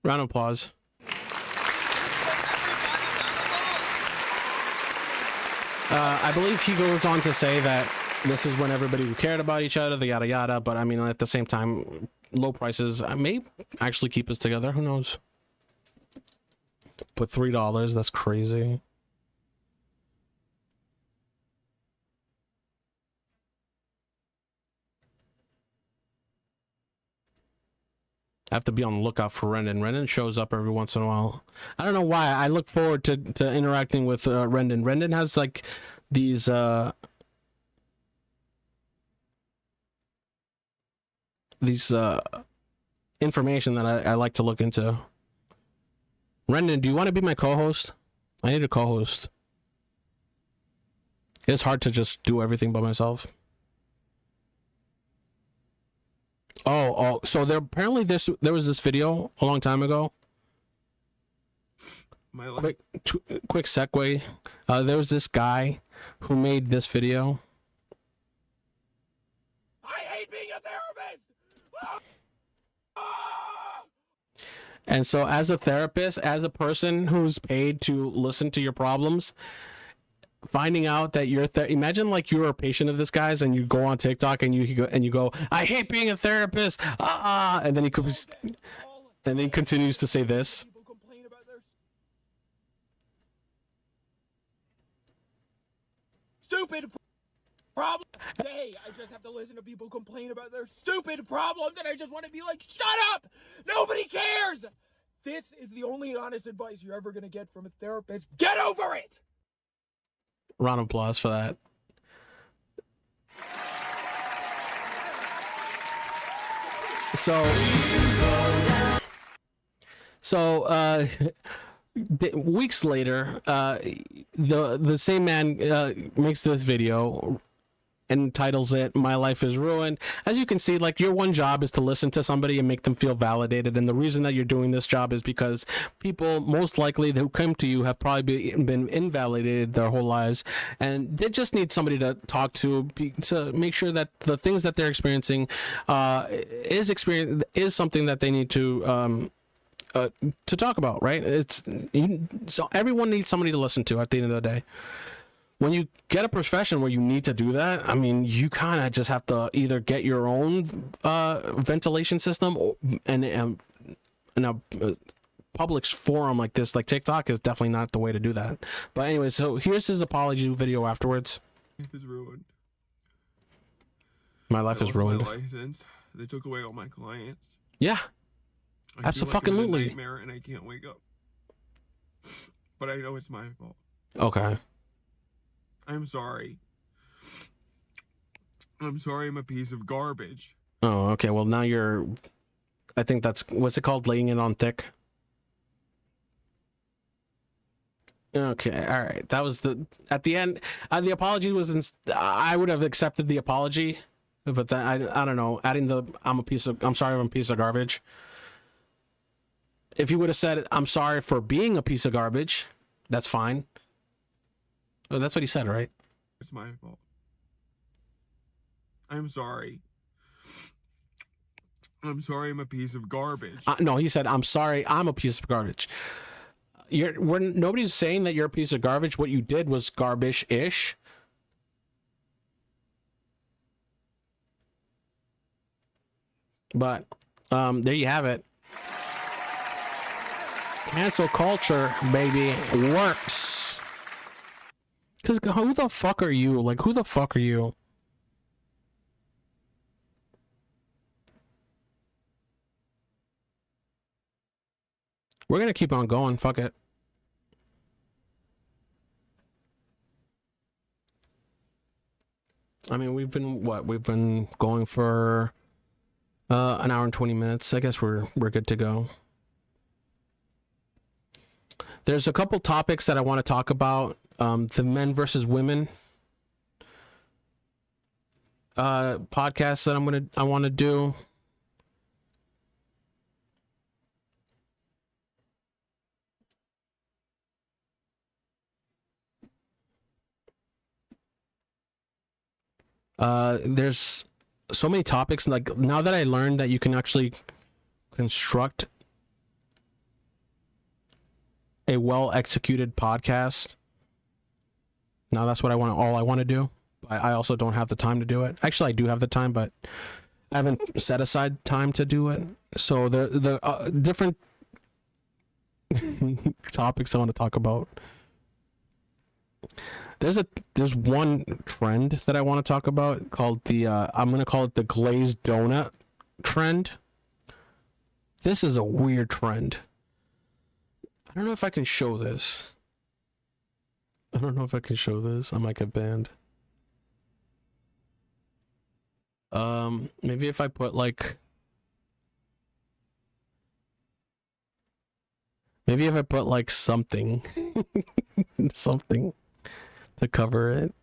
Round of applause. I believe he goes on to say that this is when everybody cared about each other, the yada yada, but I mean, at the same time, low prices may actually keep us together. Who knows? But $3, that's crazy. I have to be on the lookout for Rendon. Rendon shows up every once in a while. I don't know why. I look forward to interacting with Rendon. Rendon has like these information that I like to look into. Rendon, do you want to be my co-host? I need a co-host. It's hard to just do everything by myself. Oh, so there apparently there was this video a long time ago. Quick segue. There was this guy who made this video. I hate being a therapist. And so as a therapist, as a person who's paid to listen to your problems, finding out that you're imagine like you're a patient of this guy's and you go on TikTok and you go, I hate being a therapist, and then he continues to say this. Stupid problem. Day, I just have to listen to people complain about their stupid problems, and I just want to be like, shut up! Nobody cares! This is the only honest advice you're ever gonna get from a therapist. Get over it! Round of applause for that. So weeks later, the same man makes this video and titles it "My Life is Ruined." As you can see, like, your one job is to listen to somebody and make them feel validated, and the reason that you're doing this job is because people most likely who come to you have probably been invalidated their whole lives, and they just need somebody to talk to make sure that the things that they're experiencing is something that they need to talk about, right? So everyone needs somebody to listen to at the end of the day. When you get a profession where you need to do that, I mean, you kind of just have to either get your own ventilation system, and in a public forum like this, like TikTok, is definitely not the way to do that. But anyway, so here's his apology video afterwards. My life is ruined. My life is ruined. My license. They took away all my clients. Yeah, I absolutely. feel like I'm in a nightmare and I can't wake up. But I know it's my fault. Okay. I'm sorry. I'm sorry I'm a piece of garbage. Oh, okay. Well, now I think that's, what's it called? Laying it on thick? Okay, all right. That was at the end, the apology was, I would have accepted the apology, but then, I don't know, adding I'm sorry I'm a piece of garbage. If you would have said, I'm sorry for being a piece of garbage, that's fine. Oh, that's what he said, right? It's my fault. I'm sorry. I'm sorry I'm a piece of garbage. No, he said, I'm sorry I'm a piece of garbage. Nobody's saying that you're a piece of garbage. What you did was garbage-ish. But there you have it. Cancel culture, baby, works. Because who the fuck are you? Like, who the fuck are you? We're going to keep on going. Fuck it. I mean, we've been going for an hour and 20 minutes. I guess we're good to go. There's a couple topics that I want to talk about. The men versus women podcast that I want to do. There's so many topics, like, now that I learned that you can actually construct a well-executed podcast. Now that's what all I want to do. I also don't have the time to do it. Actually, I do have the time, but I haven't set aside time to do it. So the different topics I want to talk about. There's one trend that I want to talk about called I'm going to call it the glazed donut trend. This is a weird trend. I don't know if I can show this. I don't know if I can show this. I might get banned. Maybe if I put like... Maybe if I put like something. Something to cover it.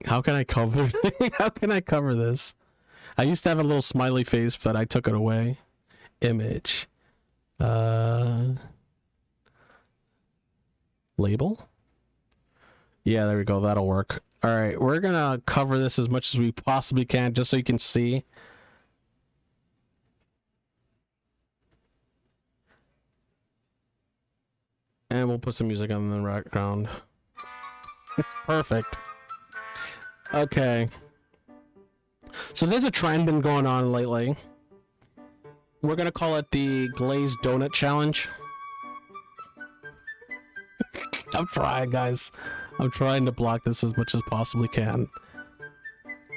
How can I cover How can I cover this? I used to have a little smiley face, but I took it away. Image. Label? Yeah, there we go. That'll work. All right, we're gonna cover this as much as we possibly can, just so you can see. And we'll put some music on the background. Perfect. Okay. So there's a trend been going on lately. We're gonna call it the Glazed Donut Challenge. I'm trying, guys. I'm trying to block this as much as possibly can.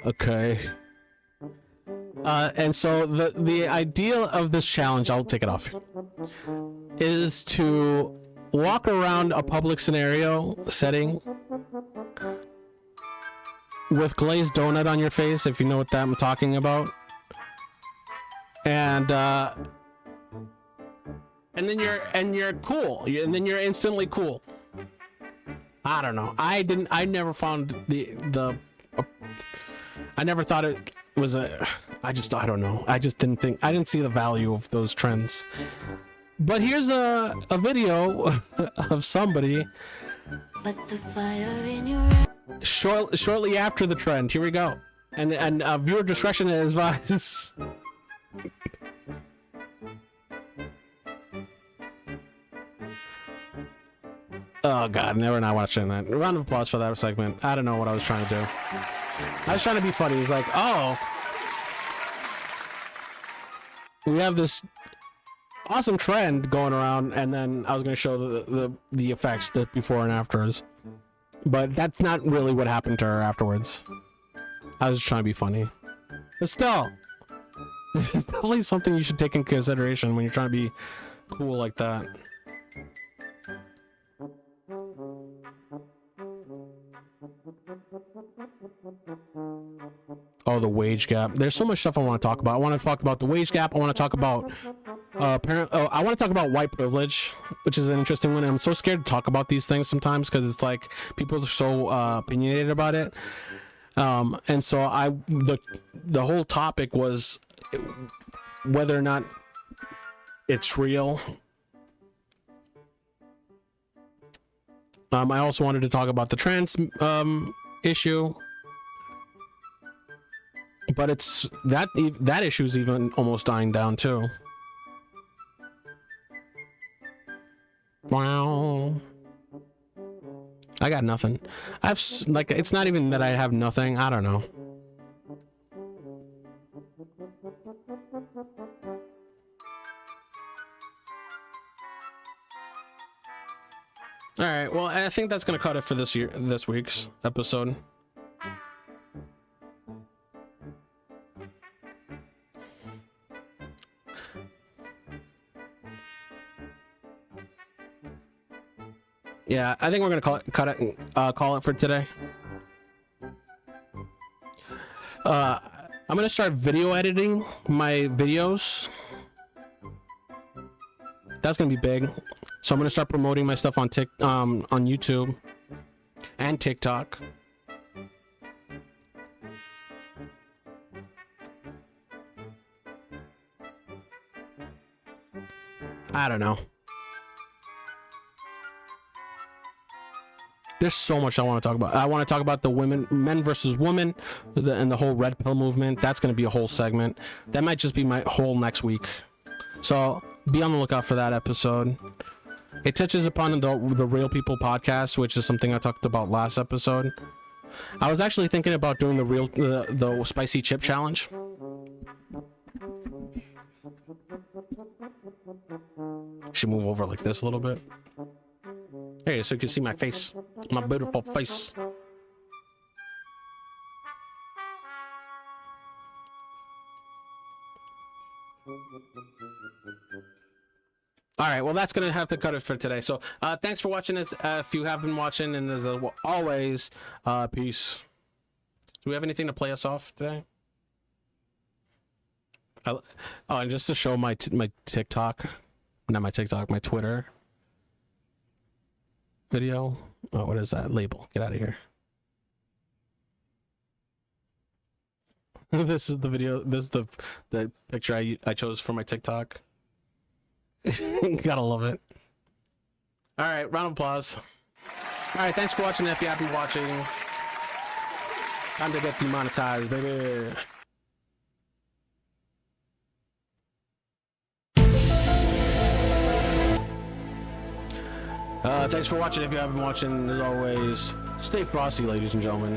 Okay. And so the idea of this challenge, I'll take it off, is to walk around a public scenario setting with glazed donut on your face, if you know what that I'm talking about. And then you're cool. And then you're instantly cool. I don't know. I never found I never thought it was I don't know. I didn't see the value of those trends. But here's a video of somebody shortly after the trend. Here we go. And viewer discretion is advised. Oh god, never not watching that. A round of applause for that segment. I don't know what I was trying to do. I was trying to be funny. It's like, oh, we have this awesome trend going around, and then I was going to show the effects, the before and afters. But that's not really what happened to her afterwards. I was just trying to be funny. But still, this is definitely something you should take in consideration when you're trying to be cool like that. Oh, the wage gap. There's so much stuff I want to talk about. I want to talk about the wage gap. I want to talk about I want to talk about white privilege, which is an interesting one. I'm so scared to talk about these things sometimes because it's like people are so opinionated about it. And so the whole topic was whether or not it's real. I also wanted to talk about the trans issue, but it's that issue's even almost dying down too. Wow. I got nothing. It's not even that I have nothing. I don't know. All right. Well, I think that's gonna cut it for this week's episode. Yeah, I think we're gonna call it for today. I'm gonna start video editing my videos. That's gonna be big. So I'm gonna start promoting my stuff on YouTube and TikTok. I don't know. There's so much I want to talk about. I want to talk about the men versus women, and the whole red pill movement. That's going to be a whole segment. That might just be my whole next week. So be on the lookout for that episode. It touches upon the Real People podcast, which is something I talked about last episode. I was actually thinking about doing the spicy chip challenge. Should move over like this a little bit. Hey, so you can see my face, my beautiful face. All right, well, that's going to have to cut it for today. So thanks for watching this. If you have been watching, and as always, peace. Do we have anything to play us off today? Oh, and just to show my TikTok, not my TikTok, my Twitter video. Oh, what is that? Label. Get out of here. This is the video. This is the picture I chose for my TikTok. Gotta love it. All right, round of applause. All right, thanks for watching. If you have been watching, time to get demonetized, baby. Thanks for watching. If you have been watching, as always, stay frosty, ladies and gentlemen.